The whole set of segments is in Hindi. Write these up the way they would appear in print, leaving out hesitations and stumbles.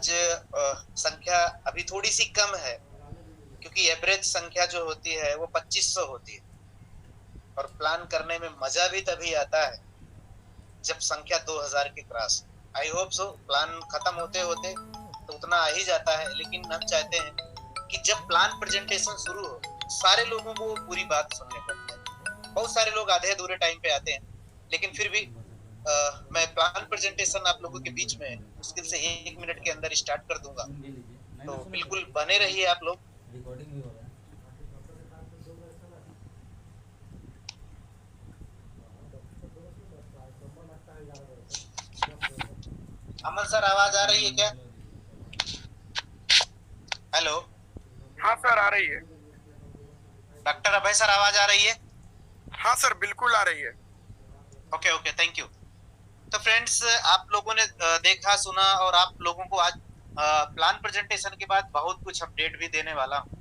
आज संख्या अभी थोड़ी सी कम है, क्योंकि एवरेज संख्या जो होती है वो 2500 होती है। और प्लान करने में मजा भी तभी आता है जब संख्या 2000 की cross. I hope so plan खत्म होते होते तो उतना आ ही जाता है, लेकिन हम चाहते हैं कि जब प्लान प्रेजेंटेशन शुरू हो, सारे लोगों को पूरी बात सुनने को मिले। बहुत सारे लोग आधे अधूरे टाइम पे आते हैं, लेकिन फिर भी मैं प्लान प्रेजेंटेशन आप लोगों के बीच में मुश्किल से 1 मिनट के अंदर स्टार्ट कर दूंगा। तो बिल्कुल बने रहिए आप लोग। अमन सर, आवाज आ रही है क्या? हेलो। हाँ सर, आ रही है। डॉक्टर अभय सर, आवाज आ रही है? हाँ सर, बिल्कुल आ रही है। Okay okay, thank you. तो फ्रेंड्स, आप लोगों ने देखा सुना, और आप लोगों को आज प्लान प्रेजेंटेशन के बाद बहुत कुछ अपडेट भी देने वाला हूँ।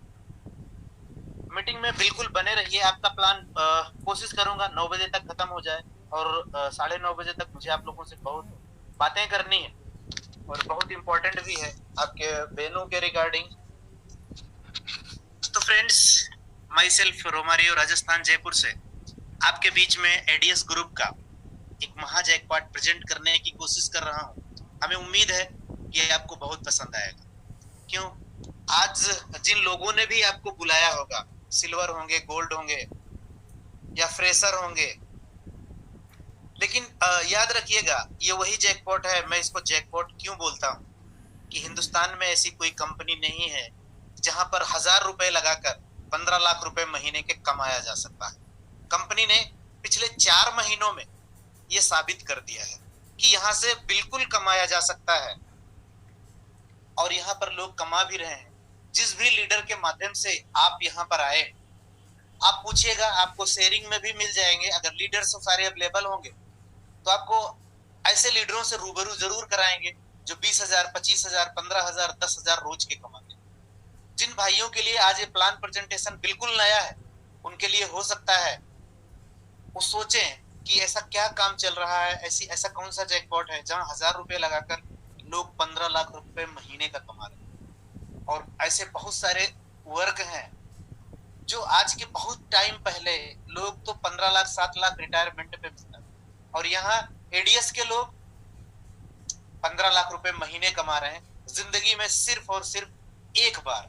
मीटिंग में बिल्कुल बने रहिए। आपका प्लान कोशिश करूंगा 9 बजे तक खत्म हो जाए, और 9:30 बजे तक मुझे आप लोगों से बहुत बातें करनी है, और बहुत इंपॉर्टेंट भी है आपके बेनू के रिगार्डिंग। तो friends, my self Romario, Rajasthan Jaipur से आपके बीच में एडीएस ग्रुप का एक महा जैकपॉट प्रेजेंट करने की कोशिश कर रहा हूँ। हमें उम्मीद है कि आपको बहुत पसंद आएगा। क्यों? आज जिन लोगों ने भी आपको बुलाया होगा, सिल्वर होंगे, गोल्ड होंगे, या फ्रेशर होंगे, लेकिन याद रखिएगा, ये वही जैकपॉट है। मैं इसको जैकपॉट क्यों बोलता हूँ कि हिंदुस्तान में ऐसी कोई कंपनी नहीं है जहां पर 1000 रुपए लगाकर 15 लाख रुपए महीने के कमाया जा सकता है। कंपनी ने पिछले 4 महीनों में ये साबित कर दिया है कि यहां से बिल्कुल कमाया जा सकता है, और यहाँ पर लोग कमा भी रहे हैं। जिस भी लीडर के माध्यम से आप यहाँ पर आए, आप पूछिएगा, आपको शेयरिंग में भी मिल जाएंगे। अगर लीडर्स सारे अवेलेबल होंगे तो आपको ऐसे लीडरों से रूबरू जरूर कराएंगे जो 20,000, 25,000, 15,000, 10,000 रोज के कमाते हैं। जिन भाइयों के लिए आज ये प्लान प्रेजेंटेशन बिल्कुल नया है, उनके लिए हो सकता है वो सोचें कि ऐसा क्या काम चल रहा है, ऐसा कौन सा जैकपॉट है जहां 1000 रुपए लगाकर लोग 15 लाख रुपए महीने का कमा रहे हैं। और ऐसे बहुत सारे वर्ग हैं जो आज के बहुत टाइम पहले, लोग तो 15 लाख 7 लाख रिटायरमेंट पे मिलता, और यहाँ एडीएस के लोग 15 लाख रुपए महीने कमा रहे हैं जिंदगी में, सिर्फ और सिर्फ एक बार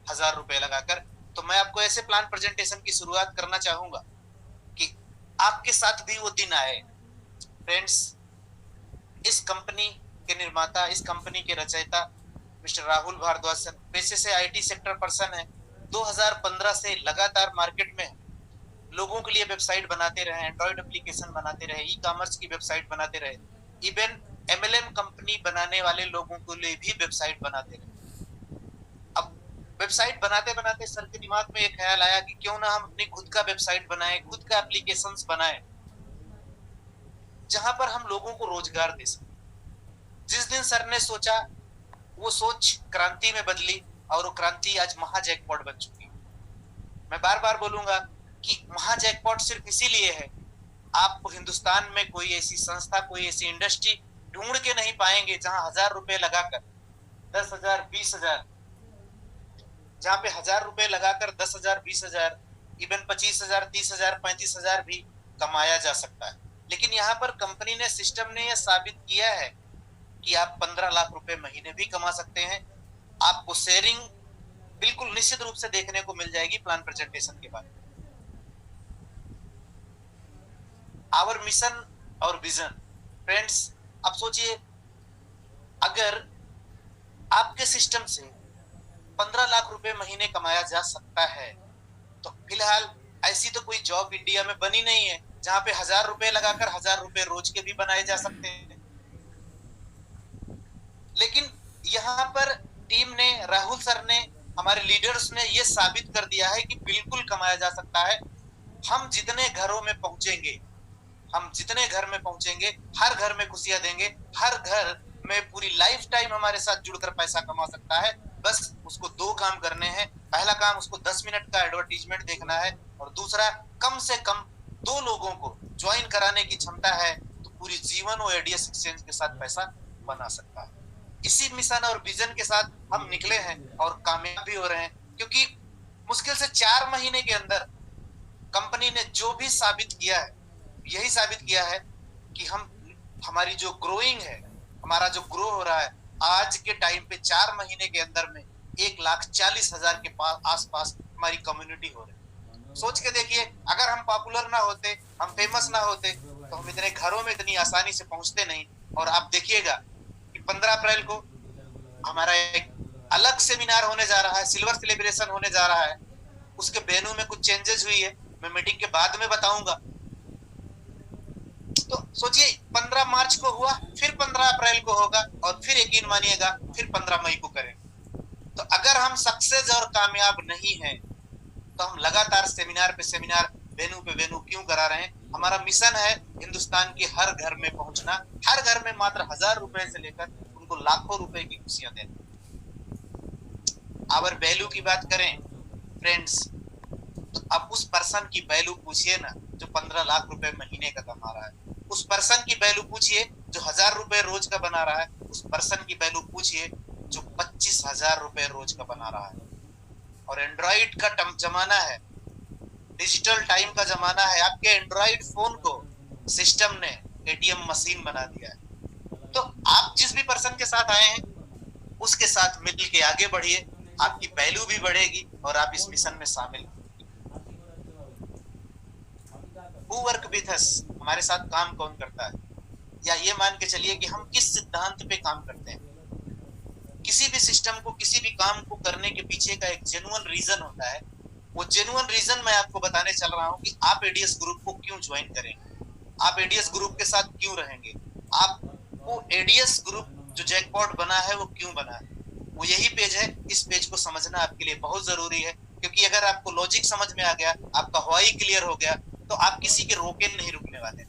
1000 रुपए लगाकर। तो मैं आपको ऐसे प्लान प्रेजेंटेशन की शुरुआत करना चाहूंगा कि आपके साथ भी वो दिन आए। फ्रेंड्स, इस कंपनी के निर्माता, इस कंपनी के रचयिता मिस्टर राहुल भारद्वाज सर पेशे से आईटी सेक्टर पर्सन है। 2015 से लगातार मार्केट में लोगों के लिए वेबसाइट बनाते रहे, एंड्रॉइड एप्लीकेशन बनाते रहे, ई कॉमर्स की वेबसाइट बनाते रहे, इवन एमएलएम कंपनी बनाने वाले लोगों के लिए भी वेबसाइट बनाते रहे। अब वेबसाइट बनाते बनाते सर के दिमाग में एक ख्याल आया कि क्यों ना हम अपनी खुद का वेबसाइट बनाएं, खुद का एप्लीकेशंस बनाएं, जहां पर हम लोगों को रोजगार दे सकें। जिस दिन सर ने सोचा, वो सोच क्रांति में बदली, और वो क्रांति आज महा जैकपॉट बन चुकी है। मैं बार बार बोलूंगा कि महा जैकपॉट सिर्फ इसीलिए है, आप हिंदुस्तान में कोई ऐसी संस्था, कोई ऐसी इंडस्ट्री ढूंढ के नहीं पाएंगे जहां 1000 रुपए लगाकर 10,000, 20,000, जहां पे 1000 रुपए लगाकर 10,000, 20,000, इवन 25,000, 30,000, 35,000 भी कमाया जा सकता है। लेकिन यहाँ पर कंपनी ने, सिस्टम ने यह साबित किया है कि आप 15 लाख रुपए महीने भी कमा सकते हैं। आपको शेयरिंग बिल्कुल निश्चित रूप से देखने को मिल जाएगी प्लान प्रेजेंटेशन के बाद। आवर मिशन और विजन। फ्रेंड्स, अब सोचिए, अगर आपके सिस्टम से 15 लाख रुपए महीने कमाया जा सकता है, तो फिलहाल ऐसी तो कोई जॉब इंडिया में बनी नहीं है जहां पे 1000 रुपए लगाकर 1000 रुपए रोज के भी बनाए जा सकते हैं। लेकिन यहाँ पर टीम ने, राहुल सर ने, हमारे लीडर्स ने यह साबित कर दिया है कि बिल्कुल कमाया जा सकता है। हम जितने घरों में पहुंचेंगे, हम जितने घर में पहुंचेंगे, हर घर में खुशियां देंगे, हर घर में पूरी लाइफ टाइम हमारे साथ जुड़कर पैसा कमा सकता है। बस उसको 2 काम करने हैं। पहला काम, उसको 10 मिनट का एडवर्टीजमेंट देखना है, और दूसरा, कम से कम 2 लोगों को ज्वाइन कराने की क्षमता है, तो पूरी जीवन वो एडीएस एक्सचेंज के साथ पैसा बना सकता है। इसी मिशन और विजन के साथ हम निकले हैं और कामयाब भी हो रहे हैं, क्योंकि मुश्किल से 4 महीने के अंदर कंपनी ने जो भी साबित किया है, यही साबित किया है कि हमारी जो ग्रोइंग है, हमारा जो ग्रो हो रहा है, आज के टाइम पे 4 महीने के अंदर में 1,40,000 के पास आसपास हमारी कम्युनिटी हो रही है। सोच के देखिए, अगर हम पॉपुलर ना होते, हम फेमस ना होते, तो हम इतने घरों में इतनी आसानी से पहुंचते नहीं। और आप देखिएगा कि 15 अप्रैल को हमारा एक अलग सेमिनार होने जा रहा है, सिल्वर सेलिब्रेशन होने जा रहा है। उसके वेन्यू में कुछ चेंजेस हुई है, मैं मीटिंग के बाद में बताऊंगा। तो सोचिए, 15 मार्च को हुआ, फिर 15 अप्रैल को होगा, और फिर यकीन मानिएगा फिर 15 मई को करेंगे। तो अगर हम सक्सेस और कामयाब नहीं हैं, तो हम लगातार सेमिनार पे सेमिनार, वेन्यू पे वेन्यू क्यों करा रहे हैं? हमारा मिशन है हिंदुस्तान के हर घर में पहुंचना, हर घर में मात्र 1000 रुपए से लेकर उनको लाखों रुपए की खुशियां देना। अगर वैल्यू की बात करें फ्रेंड्स, तो अब उस पर्सन की वैल्यू पूछिए ना जो 15 लाख रुपए महीने का कमा रहा है। उस पर्सन की वैल्यू पूछिए जो 1000 रुपए रोज का बना रहा है। उस पर्सन की वैल्यू पूछिए जो 25,000 रुपए रोज का बना रहा है। और एंड्रॉइड का जमाना है, डिजिटल टाइम का जमाना है। आपके एंड्रॉइड फोन को सिस्टम ने एटीएम मशीन बना दिया है। तो आप जिस भी पर्सन के साथ आए हैं, उसके साथ मिल के आगे बढ़िए, आपकी वैल्यू भी बढ़ेगी और आप इस मिशन में शामिल। हु वर्क विथ अस, हमारे साथ काम कौन करता है? या ये मान के चलिए कि हम किस सिद्धांत पे काम करते हैं। किसी भी सिस्टम को, किसी भी काम को करने के पीछे का एक जेन्युइन रीजन होता है। वो जेन्युइन रीजन मैं आपको बताने चल रहा हूँ कि आप एडीएस ग्रुप को क्यों ज्वाइन करेंगे, आप एडीएस ग्रुप के साथ क्यों रहेंगे, आपको एडीएस ग्रुप जो जैकपॉट बना है वो क्यों बना है। वो यही पेज है। इस पेज को समझना आपके लिए बहुत जरूरी है, क्योंकि अगर आपको लॉजिक समझ में आ गया, आपका व्हाई क्लियर हो गया, तो आप किसी के रोके नहीं रुकने वाले।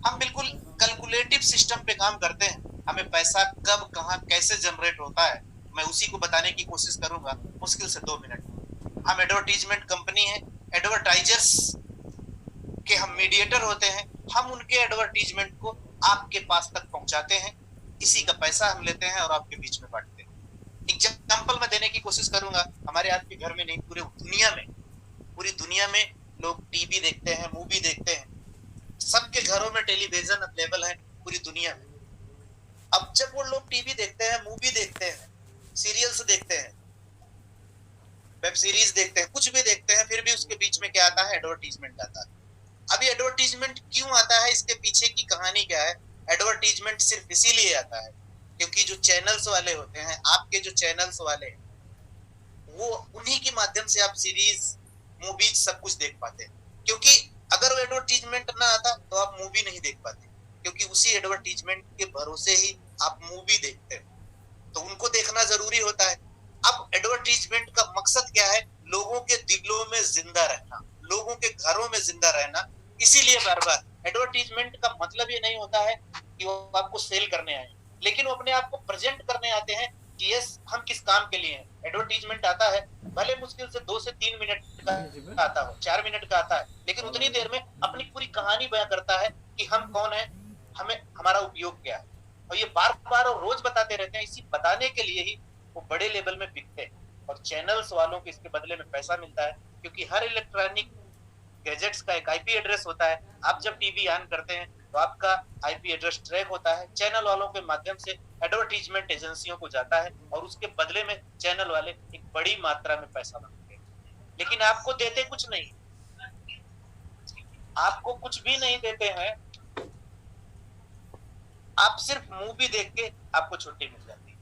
हम बिल्कुल कैलकुलेटिव सिस्टम पे काम करते हैं। हमें पैसा कब, कहां, कैसे जनरेट होता है, मैं उसी को बताने की कोशिश करूंगा मुश्किल से 2 मिनट। हम एडवर्टीजमेंट कंपनी है, एडवर्टाइजर्स के हम मीडिएटर होते हैं। हम उनके एडवर्टीजमेंट को आपके पास तक पहुंचाते हैं, इसी का पैसा हम लेते हैं और आपके बीच में बांटते हैं। एग्जाम्पल मैं देने की कोशिश करूंगा। हमारे आपके घर में नहीं, पूरी दुनिया में लोग टीवी देखते हैं, मूवी देखते हैं। सबके घरों में टेलीविजन अवेलेबल है पूरी दुनिया में। अब जब वो लोग टीवी देखते हैं, मूवी देखते हैं, सीरियल्स देखते हैं, वेब सीरीज देखते हैं, कुछ भी देखते हैं, फिर भी उसके बीच में क्या आता है? एडवर्टीजमेंट आता है। अभी एडवर्टीजमेंट क्यों आता है, इसके पीछे की कहानी क्या है? एडवर्टीजमेंट सिर्फ इसीलिए आता है क्योंकि जो चैनल्स वाले होते हैं, आपके जो चैनल्स वाले हैं, वो उन्हीं के माध्यम से आप सीरीज, मूवीज सब कुछ देख पाते हैं। क्योंकि अगर वो एडवर्टीजमेंट ना आता तो आप मूवी नहीं देख पाते, क्योंकि उसी एडवर्टीजमेंट के भरोसे ही आप मूवी देखते हैं। तो उनको देखना जरूरी होता है। अब एडवर्टीजमेंट का मकसद क्या है? लोगों के दिलों में जिंदा रहना, लोगों के घरों में जिंदा रहना। इसीलिए बार बार एडवर्टीजमेंट का मतलब ये नहीं होता है कि वो आपको सेल करने आए, लेकिन वो अपने आप को प्रेजेंट करने आते हैं कि यस, हम किस काम के लिए हैं। एडवर्टीजमेंट आता है, भले मुश्किल से 2 से 3 मिनट का आता हो, 4 मिनट का आता है, लेकिन उतनी देर में अपनी पूरी कहानी बयां करता है कि हम कौन है, हमें, हमारा उपयोग क्या है। और ये बार बार और रोज बताते रहते हैं। इसी बताने के लिए ही वो बड़े लेवल में बिकते हैं, और चैनल्स वालों को इसके बदले में पैसा मिलता है, क्योंकि हर इलेक्ट्रॉनिक गैजेट्स का एक आईपी एड्रेस होता है। आप जब टीवी ऑन करते हैं तो आपका आईपी एड्रेस ट्रैक होता है, चैनल वालों के माध्यम से एडवर्टीजमेंट एजेंसियों को जाता है, और उसके बदले में चैनल वाले एक बड़ी मात्रा में पैसा मांगते हैं। लेकिन आपको देते कुछ नहीं, आपको कुछ भी नहीं देते हैं। आप सिर्फ मूवी देख के आपको छुट्टी मिल जाती है।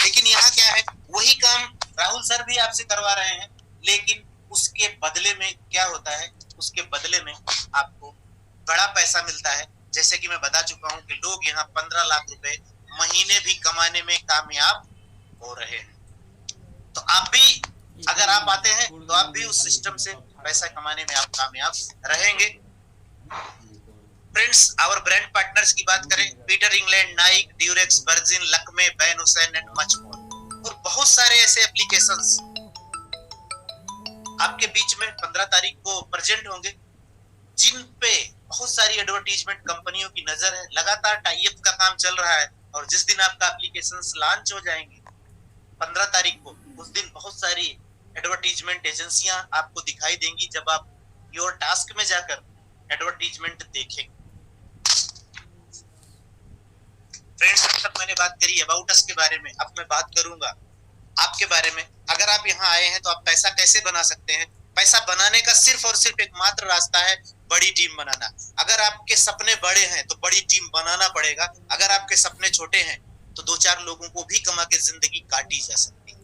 लेकिन यहाँ क्या है? वही काम राहुल सर भी आपसे करवा रहे हैं, लेकिन उसके बदले में क्या होता है? उसके बदले में आपको बड़ा पैसा मिलता है। जैसे कि मैं बता चुका हूं कि लोग यहाँ 15 लाख रुपए महीने भी कमाने में कामयाब हो रहे हैं। तो आप भी, अगर आप आते हैं तो आप भी उस सिस्टम से पैसा कमाने में आप कामयाब रहेंगे। फ्रेंड्स, आवर ब्रांड पार्टनर्स की बात करें, Peter England, Naik, Durex, virgin, Lakme, ban Hussain and much more, और बहुत सारे ऐसे एप्लीकेशंस आपके बीच में 15 तारीख को प्रेजेंट होंगे, जिन पे बहुत सारी एडवर्टीजमेंट कंपनियों की नजर है। लगातार टाई अप का काम चल रहा है। और जिस दिन आपका एप्लीकेशन लॉन्च हो जाएंगे 15 तारीख को, उस दिन बहुत सारी एडवर्टीजमेंट एजेंसियां आपको दिखाई देंगी जब आप योर टास्क में जाकर एडवर्टीजमेंट देखेंगे। फ्रेंड्स, अब तक मैंने बात करी अबाउट अस के बारे में, अब मैं बात करूंगा आपके बारे में। अगर आप यहाँ आए हैं तो आप पैसा कैसे बना सकते हैं? पैसा बनाने का सिर्फ और सिर्फ एक मात्र रास्ता है, बड़ी टीम बनाना। अगर आपके सपने बड़े हैं तो बड़ी टीम बनाना पड़ेगा। अगर आपके सपने छोटे हैं तो 2-4 लोगों को भी कमा के जिंदगी काटी जा सकती है।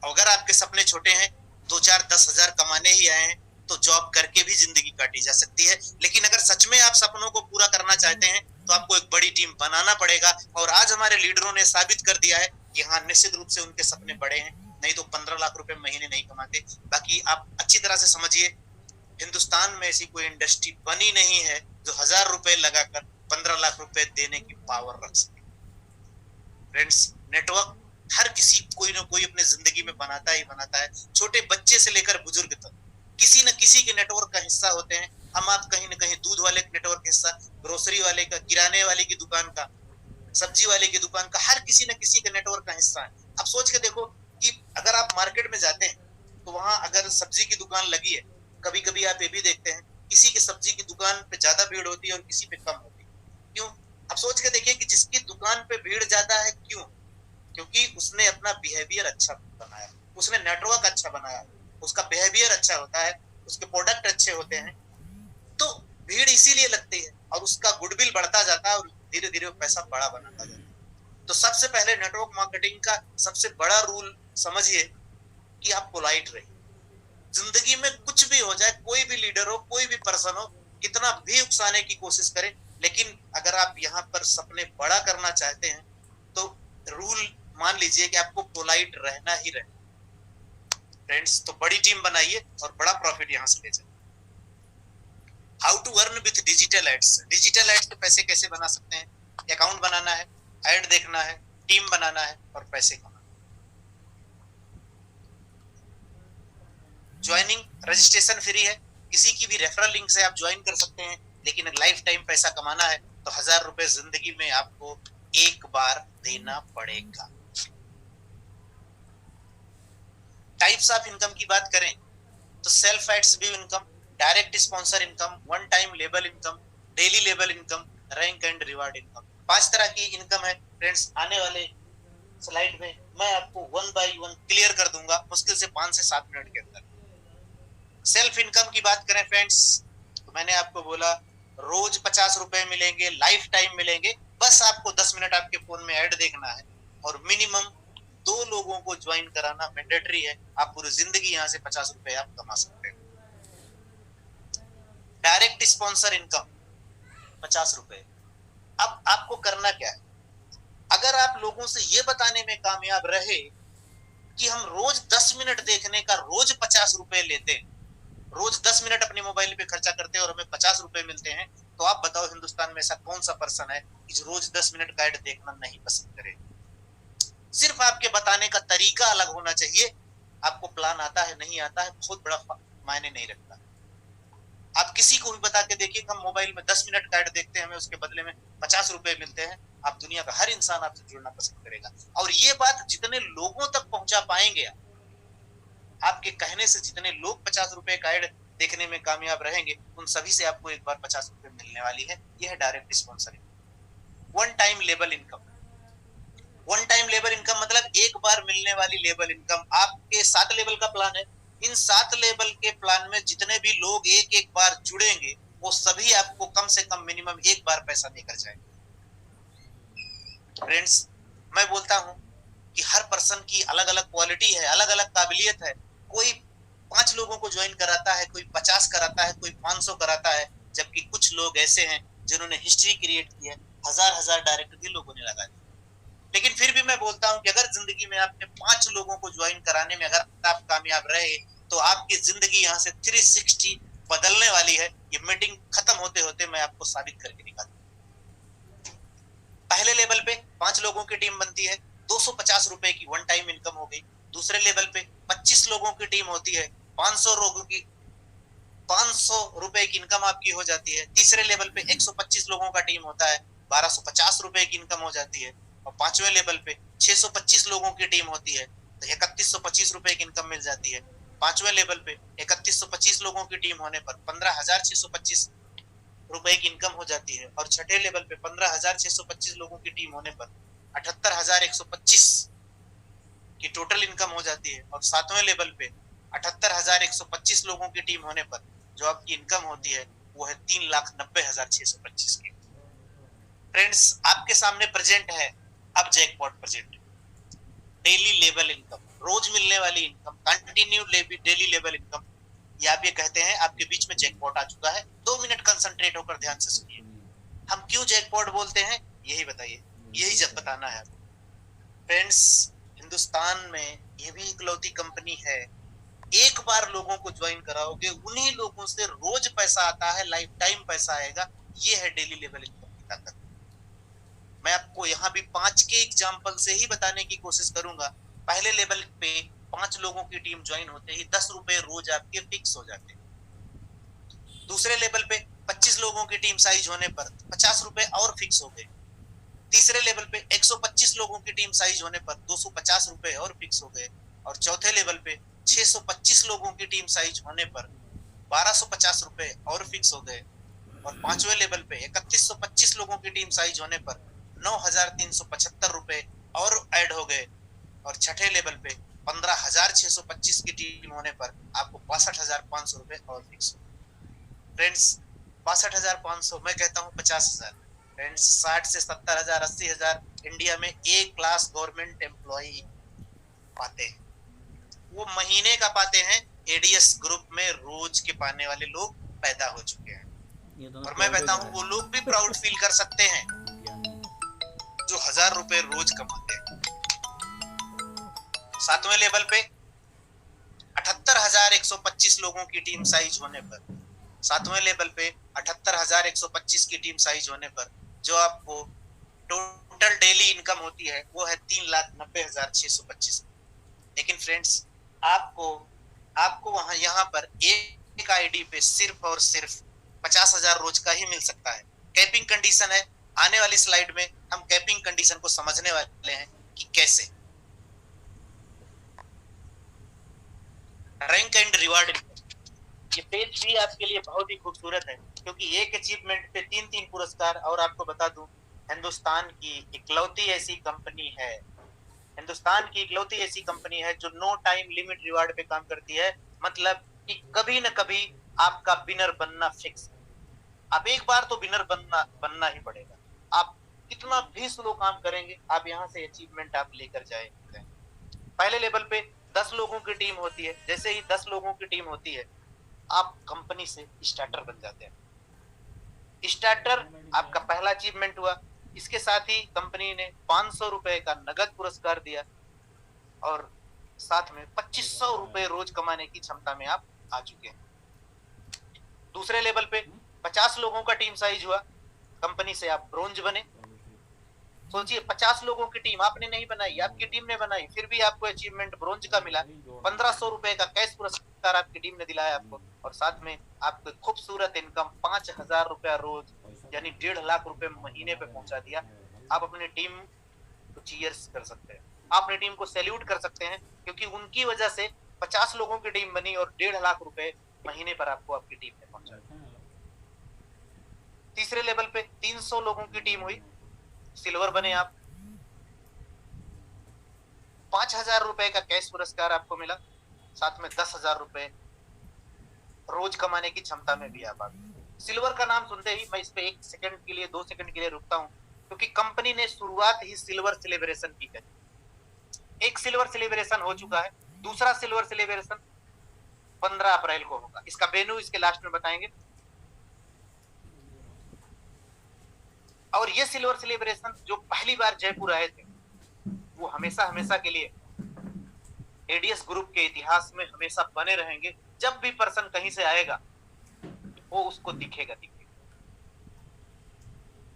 अगर आपके सपने छोटे हैं, 2-4-10 हजार कमाने ही आए हैं, तो जॉब करके भी जिंदगी काटी जा सकती है। लेकिन अगर सच में आप सपनों को पूरा करना चाहते हैं तो आपको एक बड़ी टीम बनाना पड़ेगा। और आज हमारे लीडरों ने साबित कर दिया है कि हाँ, निश्चित रूप से उनके सपने बड़े हैं, नहीं तो 15 लाख रुपए महीने नहीं कमाते। बाकी आप अच्छी तरह से समझिए, हिंदुस्तान में ऐसी कोई इंडस्ट्री बनी नहीं है जो 1000 रुपए लगाकर 15 लाख रुपए देने की पावर रख सके। फ्रेंड्स, नेटवर्क हर किसी कोई ना कोई अपने जिंदगी में बनाता ही बनाता है। छोटे बच्चे से लेकर बुजुर्ग तक किसी न किसी के नेटवर्क का हिस्सा होते हैं। हम आप कहीं न कहीं दूध वाले के नेटवर्क का हिस्सा, ग्रोसरी वाले का, किराने वाले की दुकान का, सब्जी वाले की दुकान का, हर किसी न किसी के नेटवर्क का हिस्सा है। अब सोच के देखो कि अगर आप मार्केट में जाते हैं तो वहां अगर सब्जी की दुकान लगी है, कभी कभी आप ये भी देखते हैं किसी की सब्जी की दुकान पे ज्यादा भीड़ होती है और किसी पे कम होती है। क्यों? अब सोच के देखिए कि जिसकी दुकान पे भीड़ ज्यादा है, क्यों? क्योंकि उसने अपना बिहेवियर अच्छा बनाया, उसने नेटवर्क अच्छा बनाया, उसका बिहेवियर अच्छा होता है, उसके प्रोडक्ट अच्छे होते हैं, तो भीड़ इसीलिए लगती है और उसका गुडविल बढ़ता जाता है और धीरे धीरे पैसा बड़ा बनाता जाता है। तो सबसे पहले नेटवर्क मार्केटिंग का सबसे बड़ा रूल समझिए कि आप पोलाइट रहिए। जिंदगी में कुछ भी हो जाए, कोई भी लीडर हो, कोई भी पर्सन हो, कितना भी उकसाने की कोशिश करें, लेकिन अगर आप यहाँ पर सपने बड़ा करना चाहते हैं तो रूल मान लीजिए कि आपको पोलाइट रहना ही रहना। फ्रेंड्स, तो बड़ी टीम बनाइए और बड़ा प्रॉफिट यहाँ से ले जाइए। How to earn with digital ads. Digital ads के पैसे कैसे बना सकते हैं? अकाउंट बनाना है, एड देखना है, टीम बनाना है और पैसे कमाना। ज्वाइनिंग रजिस्ट्रेशन फ्री है, किसी की भी रेफरल लिंक से आप ज्वाइन कर सकते हैं, लेकिन लाइफ टाइम पैसा कमाना है तो 1000 रुपए जिंदगी में आपको एक बार देना पड़ेगा। टाइप्स ऑफ इनकम की बात करें तो सेल्फ एड्स भी income, direct sponsor income, one time label income, daily label income, rank and reward income. 5 तरह की इनकम है। फ्रेंड्स, आने वाले स्लाइड में मैं आपको 1 बाय 1 क्लियर कर दूंगा, मुश्किल से 5 से 7 मिनट के अंदर। सेल्फ इनकम की बात करें फ्रेंड्स, तो मैंने आपको बोला रोज 50 रुपए मिलेंगे, लाइफ टाइम मिलेंगे। बस आपको 10 मिनट आपके फोन में ऐड देखना है और मिनिमम 2 लोगों को ज्वाइन कराना मैंडेटरी है। आप पूरी जिंदगी यहाँ से 50 रुपए आप कमा सकते हैं। डायरेक्ट स्पॉन्सर इनकम 50 रुपए। अब आपको करना क्या है? अगर आप लोगों से ये बताने में कामयाब रहे कि हम रोज 10 मिनट देखने का रोज 50 रुपए लेते हैं, रोज 10 मिनट अपने मोबाइल पे खर्चा करते हैं और हमें 50 रुपए मिलते हैं, तो आप बताओ हिंदुस्तान में ऐसा कौन सा पर्सन है कि रोज 10 मिनट का ऐड देखना नहीं पसंद करे? सिर्फ आपके बताने का तरीका अलग होना चाहिए। आपको प्लान आता है नहीं आता है बहुत बड़ा मायने नहीं रखता। आप किसी को भी बता के देखिए, हम मोबाइल में 10 मिनट का ऐड देखते हैं, हमें उसके बदले में 50 रुपए मिलते हैं, आप दुनिया का हर इंसान आपसे जुड़ना पसंद करेगा। और ये बात जितने लोगों तक पहुंचा पाएंगे, आपके कहने से जितने लोग 50 रुपए का ऐड देखने में कामयाब रहेंगे, उन सभी से आपको एक बार 50 रुपए मिलने वाली है। यह है direct sponsoring. One time label income. One time label income मतलब एक बार मिलने वाली लेबल इनकम। आपके 7 लेवल का प्लान है, इन 7 लेवल के प्लान में जितने भी लोग एक एक बार जुड़ेंगे, वो सभी आपको कम से कम मिनिमम एक बार पैसा देकर जाएंगे। फ्रेंड्स, मैं बोलता हूं कि हर पर्सन की अलग अलग क्वालिटी है, अलग अलग काबिलियत है। कोई 5 लोगों को ज्वाइन कराता है, कोई 50 कराता है, कोई 500 कराता है, जबकि कुछ लोग ऐसे हैं जिन्होंने हिस्ट्री क्रिएट की है, हजार डायरेक्ट भी लोगों ने लगा दी। लेकिन फिर भी मैं बोलता हूं कि अगर जिंदगी में आपने 5 लोगों को ज्वाइन कराने में अगर आप कामयाब रहे, तो आपकी जिंदगी यहाँ से 360 बदलने वाली है। ये मीटिंग खत्म होते होते मैं आपको साबित करके दिखाता हूं। पहले लेवल पे 5 लोगों की टीम बनती है, 250 रुपए की वन टाइम इनकम हो गई। दूसरे लेवल पे 25 लोगों की टीम होती है, 500 लोगों की 500 रुपए की इनकम आपकी हो जाती है। तीसरे लेवल पे 125 लोगों का टीम होता है, ₹1250 की इनकम हो जाती है। और 5वें लेवल पे 625 लोगों की टीम होती है तो ₹3125 की इनकम मिल जाती है। 5वें लेवल पे 3125 लोगों की टीम होने पर ₹15,625 की इनकम हो जाती है। और छठे लेवल पे 15,625 लोगों की टीम होने पर 78,125 की टोटल इनकम हो जाती है। और 7वें लेवल पे 78,125 लोगों की टीम होने पर जो आपकी इनकम होती है वो है 3,90,625 की। फ्रेंड्स, आपके सामने प्रेजेंट है अब jackpot present, daily level income, रोज मिलने वाली income, continue daily level income. या आप ये कहते हैं आपके बीच में जैकपॉट आ चुका है। 2 मिनट कंसंट्रेट होकर ध्यान से सुनिए। हम क्यों जैकपॉट बोलते हैं यही बताइए, यही जब बताना है। फ्रेंड्स, हिंदुस्तान में ये भी इकलौती कंपनी है, एक बार लोगों को ज्वाइन कराओगे उन्हीं लोगों से रोज पैसा आता है, लाइफ टाइम पैसा आएगा। ये है डेली लेवल इनकम की ताकत। मैं आपको यहाँ भी 5 के एग्जाम्पल से ही बताने की कोशिश करूंगा। पहले लेवल पे 5 लोगों की टीम ज्वाइन होते ही ₹10 रोज आपके फिक्स हो जाते हैं। दूसरे लेवल पे 25 लोगों की टीम साइज होने पर ₹50 और फिक्स हो गए। तीसरे लेवल पे 125 लोगों की टीम साइज होने पर ₹250 और फिक्स हो गए। और चौथे लेवल पे 625 लोगों की टीम साइज होने पर ₹1250 और फिक्स हो गए। और 5वें लेवल पे 3125 लोगों की टीम साइज होने पर ₹9,375 और ऐड हो गए। और छठे लेवल पे 15,625 की टीम होने पर आपको ₹62,500 और फिक्स हो। फ्रेंड्स, 62,500, मैं कहता हूँ 50,000। फ्रेंड्स, 60 से 70,000, 80,000 इंडिया में एक क्लास गवर्नमेंट एम्प्लॉय पाते हैं। वो महीने का पाते हैं, एडीएस ग्रुप में रोज के पाने वाले लोग पैदा हो चुके हैं। और मैं कहता हूँ वो लोग भी प्राउड फील कर सकते हैं जो ₹1,000 रोज कमाते हैं। 7वें लेवल पे 78,125 लोगों की टीम साइज होने पर 7वें लेवल पे 78,125 की टीम साइज होने पर जो आपको टोटल डेली इनकम होती है वो है 3,90,625। लेकिन फ्रेंड्स, आपको वहां यहाँ पर एक आईडी पे सिर्फ और सिर्फ 50,000 रोज का ही मिल सकता है। कैपिंग कंडीशन है। आने वाली स्लाइड में हम कैपिंग कंडीशन को समझने वाले हैं कि कैसे। रैंक एंड रिवार्ड, ये पेज भी आपके लिए बहुत ही खूबसूरत है क्योंकि एक अचीवमेंट पे 3-3 पुरस्कार। और आपको बता दूं, हिंदुस्तान की इकलौती ऐसी कंपनी है, हिंदुस्तान की इकलौती ऐसी कंपनी है जो नो टाइम लिमिट रिवार्ड पे काम करती है। मतलब कि कभी न कभी आपका विनर बनना फिक्स है। आप एक बार तो विनर बनना ही पड़ेगा। आप कितना भी स्लो काम करेंगे, आप यहाँ से अचीवमेंट आप लेकर जाएंगे। पहले लेवल पे 10 लोगों की टीम होती है। जैसे ही 10 लोगों की टीम होती है, आप कंपनी से स्टार्टर बन जाते हैं। स्टार्टर आपका पहला अचीवमेंट हुआ। इसके साथ ही कंपनी ने ₹500 का नगद पुरस्कार दिया और साथ में ₹2,500 रोज कमाने की क्षमता में आप आ चुके हैं। दूसरे लेवल पे 50 लोगों का टीम साइज हुआ, कंपनी से आप ब्रोंज बने। सोचिए, 50 लोगों की टीम आपने नहीं बनाई, आपकी टीम ने बनाई, फिर भी आपको अचीवमेंट ब्रोंज का मिला। ₹1,500 का कैश पुरस्कार आपकी टीम ने दिलाया आपको। और साथ में आपको खूबसूरत इनकम ₹5,000 रोज यानी ₹1.5 लाख महीने पे पहुंचा दिया। आप अपनी टीम को चीयर्स कर सकते हैं, आप अपनी टीम को सैल्यूट कर सकते हैं क्योंकि उनकी वजह से 50 लोगों की टीम बनी और ₹1.5 लाख महीने पर आपको आपकी टीम ने पहुंचा दिया। तीसरे लेवल पे 300 लोगों की टीम हुई, सिल्वर बने आप। ₹5,000 का कैश पुरस्कार आपको मिला, साथ में ₹10,000 रोज कमाने की क्षमता में भी आप आ गए। सिल्वर का नाम सुनते ही मैं इस पे 1 सेकंड के लिए 2 सेकंड के लिए रुकता हूं क्योंकि कंपनी ने शुरुआत ही सिल्वर सेलिब्रेशन की है। एक सिल्वर सेलिब्रेशन हो चुका है, दूसरा सिल्वर सेलिब्रेशन 15 अप्रैल को होगा। इसका वेन्यू इसके लास्ट में बताएंगे। और ये सिल्वर सेलिब्रेशन जो पहली बार जयपुर आए थे वो हमेशा हमेशा के लिए एडीएस ग्रुप के इतिहास में हमेशा बने रहेंगे। जब भी पर्सन कहीं से आएगा वो उसको दिखेगा।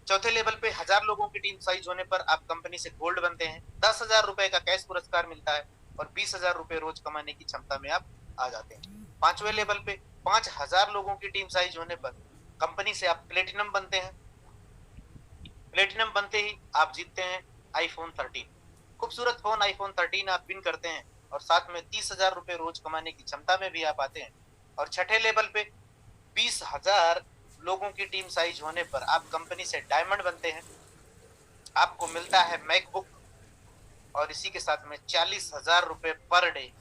चौथे लेवल पे 1000 लोगों की टीम साइज होने पर आप कंपनी से गोल्ड बनते हैं। ₹10,000 का कैश पुरस्कार मिलता है और ₹20,000 रोज कमाने की क्षमता में आप आ जाते हैं। 5वें लेवल पे 5,000 लोगों की टीम साइज होने पर कंपनी से आप प्लेटिनम बनते हैं। प्लेटिनम बनते ही आप जीतते हैं आईफोन 13, खूबसूरत फोन आईफोन 13 आप विन करते हैं और साथ में 30,000 रुपए रोज कमाने की क्षमता में भी आप आते हैं। और छठे लेवल पे 20,000 लोगों की टीम साइज होने पर आप कंपनी से डायमंड बनते हैं, आपको मिलता है मैकबुक और इसी के साथ में 40,000 रुपए पर डे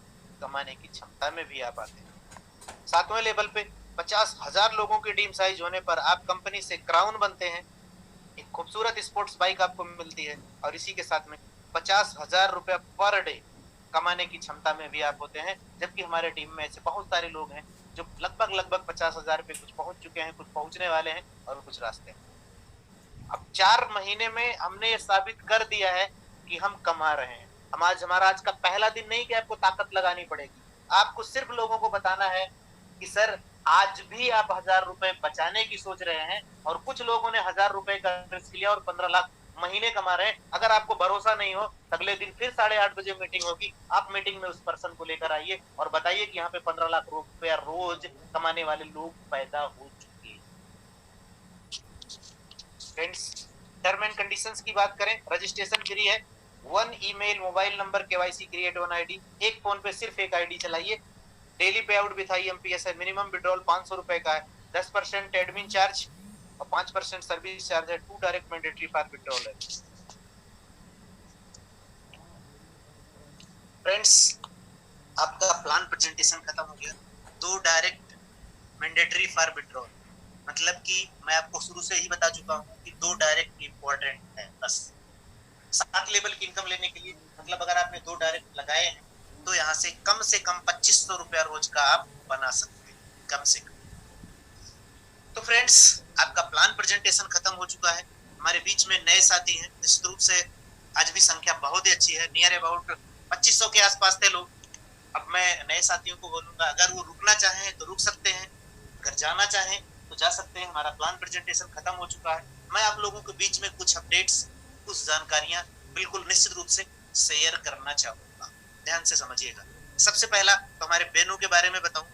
कमाने की क्षमता में भी आप आते हैं। सातवें लेवल पे 50,000 लोगों की टीम साइज होने पर आप कंपनी से क्राउन बनते हैं, एक खूबसूरत स्पोर्ट्स बाइक आपको मिलती है और इसी के साथ में 50,000 रुपए पर डे कमाने की क्षमता में भी आप होते हैं। जबकि हमारे टीम में ऐसे बहुत सारे लोग हैं जो लगभग 50,000 पे कुछ पहुंच चुके हैं, कुछ पहुंचने वाले हैं और कुछ रास्ते हैं। अब 4 महीने में हमने ये साबित कर दिया है कि हम कमा रहे हैं। हमारा आज का पहला दिन नहीं कि आपको ताकत लगानी पड़ेगी, आपको सिर्फ लोगों को बताना है कि सर आज भी आप 1,000 रुपए बचाने की सोच रहे हैं और कुछ लोगों ने 1,000 रुपए का रिस्क लिया और 15 लाख महीने कमा रहे हैं। अगर आपको भरोसा नहीं हो, अगले दिन फिर 8:30 बजे मीटिंग होगी, आप मीटिंग में उस पर्सन को लेकर आइए और बताइए कि यहाँ पे 15 लाख रुपया रोज कमाने वाले लोग पैदा हो चुके हैं। फ्रेंड्स, टर्म एंड कंडीशंस की बात करें, रजिस्ट्रेशन फ्री है, 1 email, mobile number, KYC create, 1 ID, एक फोन पे सिर्फ एक आईडी चलाइए। डेली पे आउट विथ IMPS है, मिनिमम विड्रॉल 500 रुपए का है, 10% एडमिन चार्ज और 5% सर्विस चार्ज है, 2 डायरेक्ट मैंडेटरी फॉर विड्रॉल है। फ्रेंड्स, आपका प्लान प्रेजेंटेशन खत्म हो गया, 2 डायरेक्ट मैंडेटरी फॉर विड्रॉल, मतलब कि मैं आपको शुरू से ही बता चुका हूँ कि 2 डायरेक्ट इंपॉर्टेंट है बस। 7 लेवल की इनकम लेने के लिए, मतलब अगर आपने 2 डायरेक्ट लगाए हैं तो यहाँ से कम 2500 रुपया रोज का आप बना सकते हैं, कम से कम। तो फ्रेंड्स, आपका प्लान प्रेजेंटेशन खत्म हो चुका है। हमारे बीच में नए साथी हैं, निश्चित रूप से आज भी संख्या बहुत ही अच्छी है, नियर अबाउट 2500 के आसपास थे लोग। अब मैं नए साथियों को बोलूंगा, अगर वो रुकना चाहें तो रुक सकते हैं, अगर जाना चाहें तो जा सकते हैं। हमारा प्लान प्रेजेंटेशन खत्म हो चुका है। मैं आप लोगों के बीच में कुछ अपडेट्स, कुछ जानकारियां बिल्कुल निश्चित रूप से शेयर करना चाहूंगा, ध्यान से समझिएगा। सबसे पहला तो हमारे बेनू के बारे में बताऊं।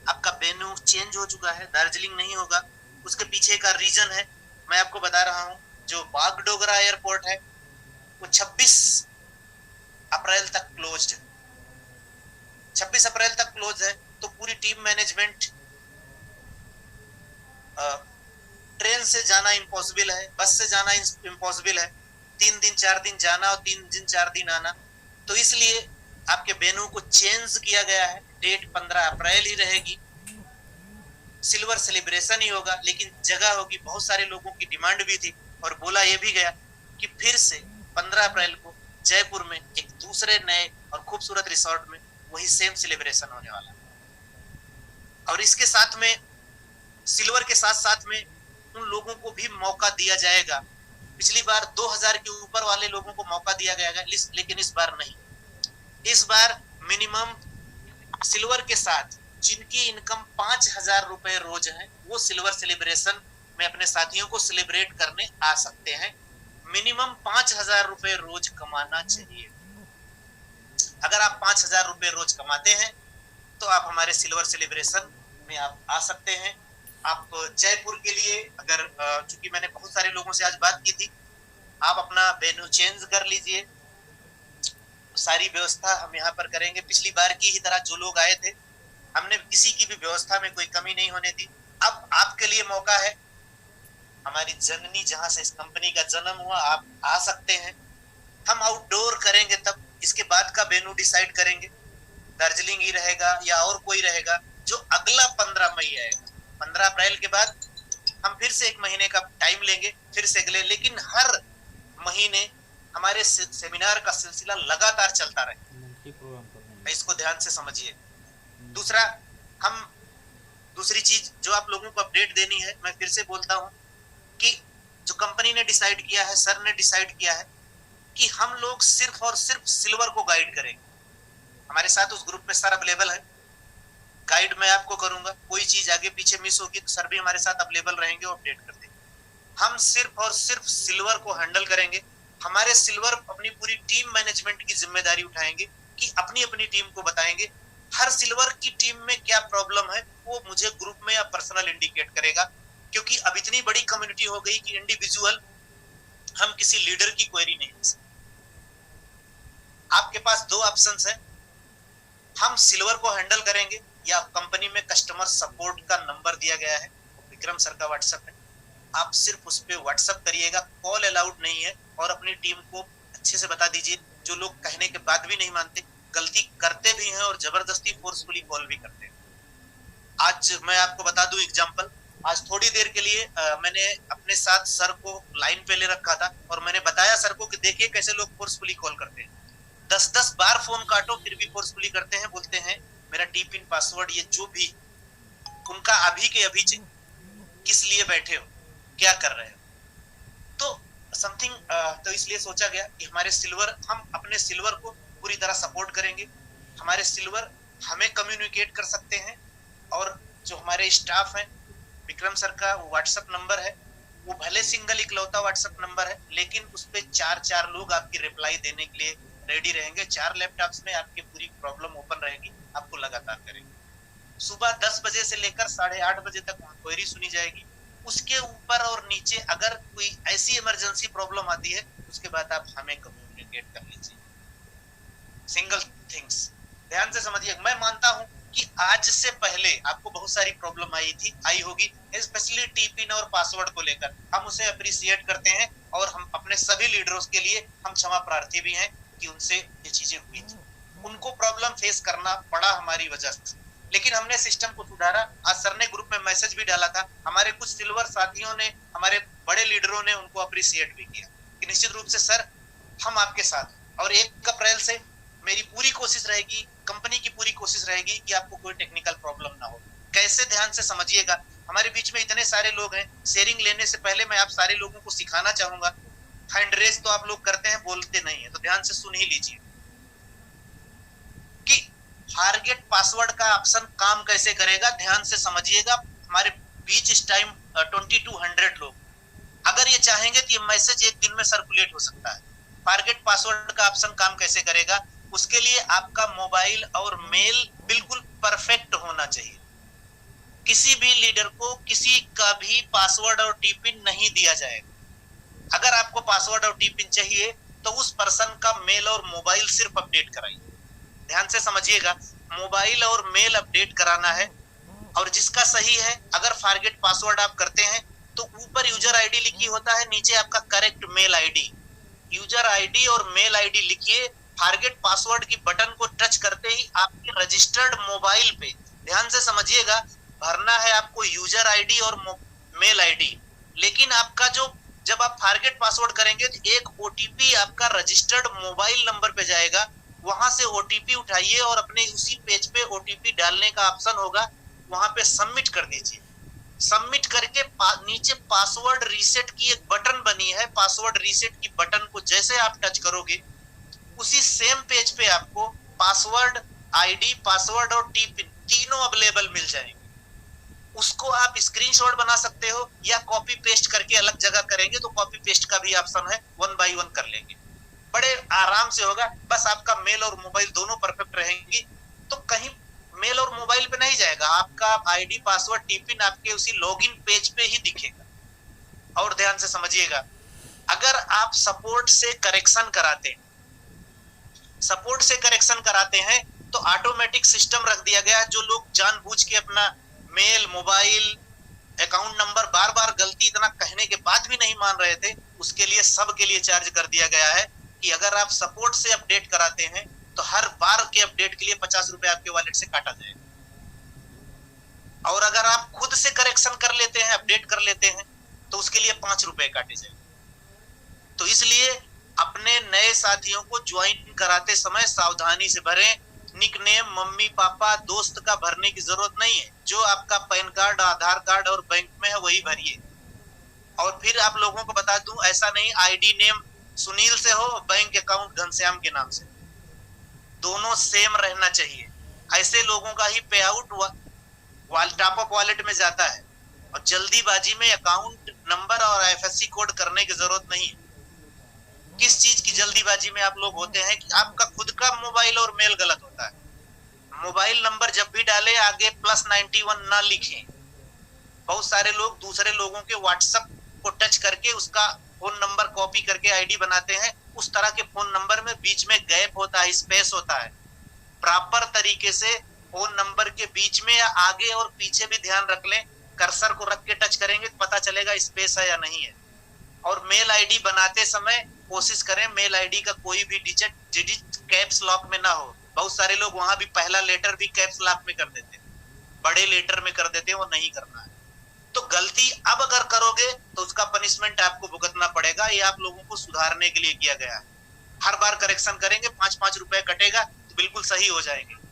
आपका बेनू चेंज हो चुका है, दार्जिलिंग नहीं होगा। उसके पीछे का रीजन है, मैं आपको बता रहा हूं, जो बागडोगरा एयरपोर्ट है वो 26 अप्रैल तक क्लोज्ड है। 26 अप्रैल तक क्लोज है, तो पूरी टीम मैनेजमेंट, ट्रेन से जाना इम्पॉसिबल है, बस से जाना इम्पॉसिबल है, 3 दिन 4 दिन जाना और 3 दिन 4 दिन आना। तो इसलिए आपके वेन्यू को चेंज किया गया है, डेट 15 अप्रैल ही रहेगी, सिल्वर सेलिब्रेशन ही होगा, लेकिन जगह होगी। बहुत सारे लोगों की डिमांड भी थी और बोला यह भी गया कि फिर से 15 अप्रैल को जयपुर में एक दूसरे नए और खूबसूरत रिसोर्ट में वही सेम सेलिब्रेशन होने वाला है। और इसके साथ में, सिल्वर के साथ साथ में, उन लोगों को भी मौका दिया जाएगा। पिछली बार 2000 के ऊपर वाले लोगों को मौका दिया गया, लेकिन इस बार नहीं। इस बार मिनिमम सिल्वर के साथ जिनकी इनकम 5,000 रुपए रोज है, वो सिल्वर सेलिब्रेशन में अपने साथियों को सेलिब्रेट करने आ सकते हैं। मिनिमम 5,000 रुपए रोज कमाना चाहिए। अगर आप 5,000 रुपए रोज कमाते हैं तो आप हमारे सिल्वर सेलिब्रेशन में आप आ सकते हैं। आप जयपुर के लिए, अगर चूंकि मैंने बहुत सारे लोगों से आज बात की थी, आप अपना वेन्यू चेंज कर लीजिए, सारी व्यवस्था हम यहाँ पर करेंगे। पिछली बार की ही तरह जो लोग आए थे, हमने किसी की भी व्यवस्था में कोई कमी नहीं होने दी। अब आपके लिए मौका है, हमारी जननी जहां से इस कंपनी का जन्म हुआ, आप आ सकते हैं। हम आउटडोर करेंगे, तब इसके बाद का वेन्यू डिसाइड करेंगे, दार्जिलिंग ही रहेगा या और कोई रहेगा, जो अगला 15 मई आएगा। 15 अप्रैल के बाद हम फिर से 1 महीने का टाइम लेंगे, फिर से अगले, लेकिन हर महीने हमारे सेमिनार का सिलसिला लगातार चलता रहे, इसको ध्यान से समझिए। दूसरा, हम दूसरी चीज जो आप लोगों को अपडेट देनी है, मैं फिर से बोलता हूं कि जो कंपनी ने डिसाइड किया है, सर ने डिसाइड किया है कि हम लोग सिर्फ और सिर्फ सिल्वर को गाइड करेंगे। हमारे साथ उस ग्रुप में सर अवेलेबल है, गाइड मैं आपको करूंगा। कोई चीज आगे पीछे मिस होगी तो सर भी हमारे साथ अवेलेबल रहेंगे, अपडेट कर देंगे। हम सिर्फ और सिर्फ सिल्वर को हैंडल करेंगे। हमारे सिल्वर अपनी पूरी टीम मैनेजमेंट की जिम्मेदारी उठाएंगे कि अपनी अपनी टीम को बताएंगे। हर सिल्वर की टीम में क्या प्रॉब्लम है वो मुझे ग्रुप में या पर्सनल इंडिकेट करेगा, क्योंकि अब इतनी बड़ी कम्युनिटी हो गई कि इंडिविजुअल हम किसी लीडर की क्वेरी नहीं ले सकते। आपके पास दो ऑप्शंस है, हम सिल्वर को हैंडल करेंगे या कंपनी में कस्टमर सपोर्ट का नंबर दिया गया है, विक्रम सर का व्हाट्सएप है, आप सिर्फ उस पर व्हाट्सएप करिएगा, कॉल अलाउड नहीं है। और अपनी टीम को अच्छे से बता दीजिए, जो लोग कहने के बाद भी नहीं मानते, गलती करते भी हैं और जबरदस्ती फोर्सफुली कॉल भी करते हैं। आज मैं आपको बता दूं एग्जांपल, आज थोड़ी देर के लिए मैंने अपने साथ सर को लाइन पे ले रखा था और मैंने बताया सर को कि देखिए कैसे लोग फोर्सफुली कॉल करते हैं। 10-10 बार फोन काटो फिर भी फोर्सफुली करते हैं, बोलते हैं मेरा टी पिन पासवर्ड ये जो भी उनका अभी के अभी चाहिए, किस लिए बैठे हो, क्या कर रहे हो। तो समथिंग तो इसलिए सोचा गया कि हमारे सिल्वर, हम अपने सिल्वर को पूरी तरह सपोर्ट करेंगे। हमारे सिल्वर हमें कम्युनिकेट कर सकते हैं और जो हमारे स्टाफ है, विक्रम सर का व्हाट्सएप नंबर है, वो भले सिंगल इकलौता व्हाट्सएप नंबर है, लेकिन उस पे 4-4 लोग आपकी रिप्लाई देने के लिए रेडी रहेंगे। 4 लैपटॉप्स में आपकी पूरी प्रॉब्लम ओपन रहेगी, आपको लगातार करेंगे। सुबह 10 बजे से लेकर 8:30 बजे तक वहां क्वेरी सुनी जाएगी। उसके ऊपर और नीचे अगर कोई ऐसी इमरजेंसी प्रॉब्लम आती है, उसके बाद आप हमें कम्युनिकेट कर लीजिए। सिंगल थिंग्स ध्यान से समझिए, मैं मानता हूं कि आज से पहले आपको बहुत सारी प्रॉब्लम आई होगी, स्पेशली टी पिन और पासवर्ड को लेकर। हम उसे अप्रिशिएट करते हैं और हम अपने सभी लीडर्स के लिए हम क्षमा प्रार्थी भी हैं कि उनसे ये चीजें हुई थी, उनको प्रॉब्लम फेस करना पड़ा हमारी वजह से, लेकिन हमने सिस्टम को सुधारा। आज सर ने ग्रुप में मैसेज भी डाला था, हमारे कुछ सिल्वर साथियों ने, हमारे बड़े लीडरों ने उनको अप्रिशिएट भी किया कि निश्चित रूप से सर हम आपके साथ। और 1 अप्रैल से मेरी पूरी कोशिश रहेगी, कंपनी की पूरी कोशिश रहेगी कि आपको कोई टेक्निकल प्रॉब्लम ना हो। कैसे, ध्यान से समझिएगा, हमारे बीच में इतने सारे लोग हैं, शेयरिंग लेने से पहले मैं आप सारे लोगों को सिखाना चाहूंगा। हैंड रेज तो आप लोग करते हैं, बोलते नहीं है, तो ध्यान से सुन ही लीजिए कि फॉरगेट पासवर्ड का ऑप्शन काम कैसे करेगा। ध्यान से समझिएगा, हमारे बीच इस टाइम 2200 लोग, अगर ये चाहेंगे तो ये मैसेज एक दिन में सर्कुलेट हो सकता है। फॉरगेट पासवर्ड का ऑप्शन काम कैसे करेगा, उसके लिए आपका मोबाइल और मेल बिल्कुल परफेक्ट होना चाहिए। किसी भी लीडर को किसी का भी पासवर्ड और टीपिन नहीं दिया जाएगा। अगर आपको पासवर्ड और टीपिन चाहिए तो उस पर्सन का मेल और मोबाइल सिर्फ अपडेट कराइए। ध्यान से समझिएगा, मोबाइल और मेल अपडेट कराना है। और जिसका सही है, अगर फॉरगेट पासवर्ड आप करते हैं तो ऊपर यूजर आईडी लिखी होता है, नीचे आपका correct mail ID. User ID और मेल आईडी लिखिए, फॉरगेट पासवर्ड की बटन को टच करते ही आपके रजिस्टर्ड मोबाइल पे, ध्यान से समझिएगा, भरना है आपको यूजर आईडी और मेल आईडी। लेकिन आपका जो, जब आप फॉरगेट पासवर्ड करेंगे तो एक ओटीपी आपका रजिस्टर्ड मोबाइल नंबर पे जाएगा, वहां से ओटीपी उठाइए और अपने उसी पेज पे ओटीपी डालने का ऑप्शन होगा, वहां पे सबमिट कर दीजिए। सबमिट करके नीचे पासवर्ड रीसेट की एक बटन बनी है, पासवर्ड रीसेट की बटन को जैसे आप टच करोगे, उसी सेम पेज पे आपको पासवर्ड आईडी, पासवर्ड और टीपिन तीनों अवेलेबल मिल जाएंगे। उसको आप स्क्रीनशॉट बना सकते हो या कॉपी पेस्ट करके अलग जगह करेंगे तो कॉपी पेस्ट का भी ऑप्शन है, 1 बाय 1 कर लेंगे, बड़े आराम से होगा। बस आपका मेल और मोबाइल दोनों परफेक्ट रहेंगी तो कहीं मेल और मोबाइल पे नहीं जाएगा, आपका आईडी, पासवर्ड, टीपिन आपके उसी लॉगिन पेज पे ही दिखेगा। और ध्यान से समझिएगा, अगर आप सपोर्ट से करेक्शन कराते हैं, सपोर्ट से करेक्शन कराते हैं तो ऑटोमेटिक सिस्टम रख दिया गया है। जो लोग जानबूझ के अपना मेल, मोबाइल, अकाउंट नंबर बार बार गलती इतना कहने के बाद भी नहीं मान रहे थे, उसके लिए सबके लिए चार्ज कर दिया गया है कि अगर आप सपोर्ट से अपडेट कराते हैं तो हर बार के अपडेट के लिए 50 रुपए आपके वॉलेट से काटा जाएगा। और अगर आप खुद से करेक्शन कर लेते हैं, अपडेट कर लेते हैं, तो उसके लिए 5 रुपए काटे जाएंगे। तो इसलिए अपने नए साथियों को ज्वाइन कराते समय सावधानी से भरें। निकनेम मम्मी पापा दोस्त का भरने की जरूरत नहीं है, जो आपका पैन कार्ड, आधार कार्ड और बैंक में है वही भरिए। और फिर आप लोगों को बता दूं, ऐसा नहीं आईडी नेम सुनील से हो, बैंक अकाउंट घनश्याम के नाम से, दोनों सेम रहना चाहिए। ऐसे लोगों का ही पे आउट टॉप अप वॉलेट में जाता है और जल्दीबाजी में अकाउंट नंबर और आईएफएससी कोड करने की जरूरत नहीं है। किस चीज की जल्दीबाजी में आप लोग होते हैं कि आपका खुद का मोबाइल और मेल गलत होता है। मोबाइल नंबर जब भी डाले आगे +91 ना लिखें। बहुत सारे लोग दूसरे लोगों के व्हाट्सएप को टच करके उसका फोन नंबर कॉपी करके आईडी बनाते हैं, उस तरह के फोन नंबर में बीच में गैप होता है, स्पेस होता है। प्रॉपर तरीके से फोन नंबर के बीच में या आगे और पीछे भी ध्यान रख लें, कर्सर को रख के टच करेंगे तो पता चलेगा स्पेस है या नहीं है। और मेल आईडी बनाते समय कोशिश करें मेल आईडी का कोई भी डिजिट कैप्स लॉक में ना हो। बहुत सारे लोग वहां भी पहला लेटर भी कैप्स लॉक में कर देते हैं, बड़े लेटर में कर देते हैं, वो नहीं करना है। तो गलती अब अगर करोगे तो उसका पनिशमेंट आपको भुगतना पड़ेगा। ये आप लोगों को सुधारने के लिए किया गया है। हर बार करेक्शन करेंगे, 5-5 रुपए कटेगा तो बिल्कुल सही हो जाएंगे।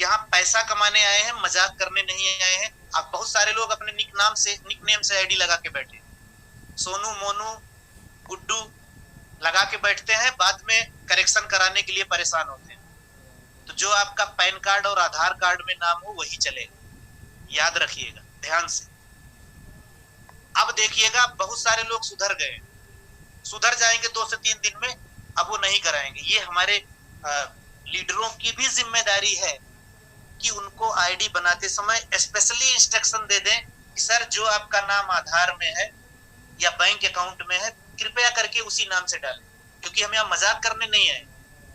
यहाँ पैसा कमाने आए हैं, मजाक करने नहीं आए हैं। अब बहुत सारे लोग अपने निक नेम से आईडी लगा के बैठे, सोनू, मोनू, गुड्डू लगा के बैठते हैं, बाद में करेक्शन कराने के लिए परेशान होते हैं। तो जो आपका पैन कार्ड और आधार कार्ड में नाम हो वही चलेगा, याद रखिएगा ध्यान से। अब देखिएगा बहुत सारे लोग सुधर गए, सुधर जाएंगे 2 से 3 दिन में, अब वो नहीं कराएंगे। ये हमारे लीडरों की भी जिम्मेदारी है कि उनको आईडी बनाते समय स्पेशली इंस्ट्रक्शन दे दें कि सर जो आपका नाम आधार में है या बैंक अकाउंट में है कृपया करके उसी नाम से डालें, क्योंकि हम यहाँ मजाक करने नहीं आए।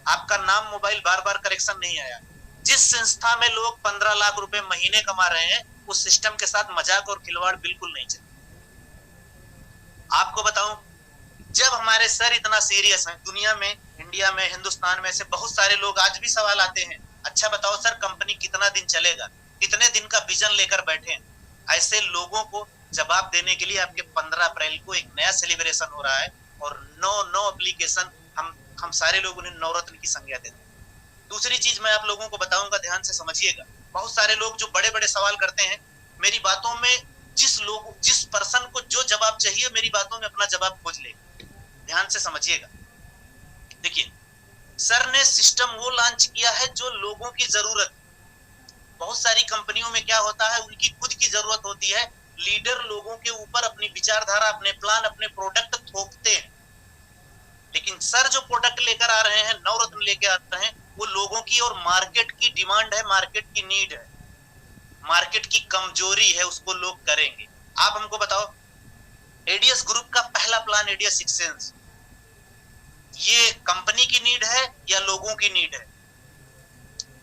आपका नाम मोबाइल बार बार करेक्शन नहीं आया। जिस संस्था में लोग 15 लाख रुपए महीने कमा रहे हैं उस सिस्टम के साथ मजाक और खिलवाड़ बिल्कुल नहीं चले। आपको बताऊं, जब हमारे सर इतना सीरियस हैं, दुनिया में, इंडिया में, हिंदुस्तान में से बहुत सारे लोग आज भी सवाल आते हैं, अच्छा बताओ सर कंपनी कितना दिन चलेगा, कितने दिन का विजन लेकर बैठे हैं। ऐसे लोगों को जवाब देने के लिए आपके 15 अप्रैल को एक नया सेलिब्रेशन हो रहा है और 9 एप्लीकेशन हम सारे लोग उन्हें नवरत्न की संज्ञा देते हैं। दूसरी चीज मैं आप लोगों को बताऊंगा, ध्यान से समझिएगा। बहुत सारे लोग जो बड़े बड़े सवाल करते हैं, मेरी बातों में जिस पर्सन को जो जवाब चाहिए मेरी बातों में अपना जवाब खोज ले। ध्यान से समझिएगा। देखिए, सर ने सिस्टम वो लॉन्च किया है जो लोगों की जरूरत। बहुत सारी कंपनियों में क्या होता है, उनकी खुद की जरूरत होती है, लीडर लोगों के ऊपर अपनी विचारधारा, अपने प्लान, अपने प्रोडक्ट थोपते हैं। लेकिन सर जो प्रोडक्ट लेकर आ रहे हैं, नवरत्न लेकर आ रहे हैं, वो लोगों की और मार्केट की डिमांड है, मार्केट की नीड है, मार्केट की कमजोरी है, उसको लोग करेंगे। आप हमको बताओ, एडीएस ग्रुप का पहला प्लान एडीएस एक्सचेंज, ये कंपनी की नीड है या लोगों की नीड है?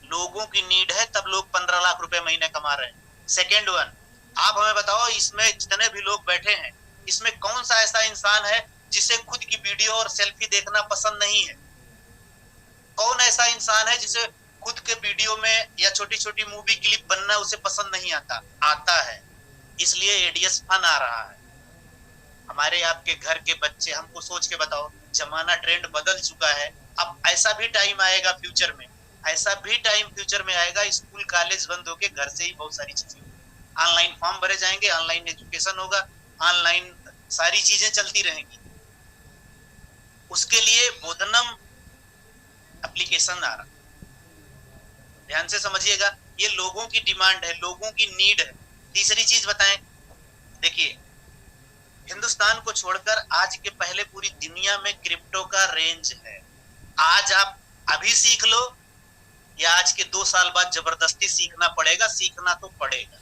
लोगों की नीड है, तब लोग 15 लाख रुपए महीने कमा रहे हैं। सेकेंड वन, आप हमें बताओ, इसमें जितने भी लोग बैठे हैं, इसमें कौन सा ऐसा इंसान है जिसे खुद की वीडियो और सेल्फी देखना पसंद नहीं है? कौन ऐसा इंसान है जिसे खुद के वीडियो में या छोटी छोटी मूवी क्लिप बनना उसे पसंद नहीं आता? आता है, इसलिए एडीएस फन आ रहा है। हमारे आपके घर के बच्चे, हमको सोच के बताओ, जमाना ट्रेंड बदल चुका है। अब ऐसा भी टाइम आएगा फ्यूचर में, ऐसा भी टाइम फ्यूचर में आएगा, स्कूल कॉलेज बंद होके घर से ही बहुत सारी चीजें, ऑनलाइन फॉर्म भरे जाएंगे, ऑनलाइन एजुकेशन होगा, ऑनलाइन सारी चीजें चलती रहेंगी। उसके लिए बोधनम एप्लीकेशन आ रहा, ध्यान से समझिएगा। ये लोगों की डिमांड है, लोगों की नीड है। तीसरी चीज बताएं, देखिए, हिंदुस्तान को छोड़कर आज के पहले पूरी दुनिया में क्रिप्टो का रेंज है। आज आप अभी सीख लो या आज के 2 साल बाद जबरदस्ती सीखना पड़ेगा, सीखना तो पड़ेगा।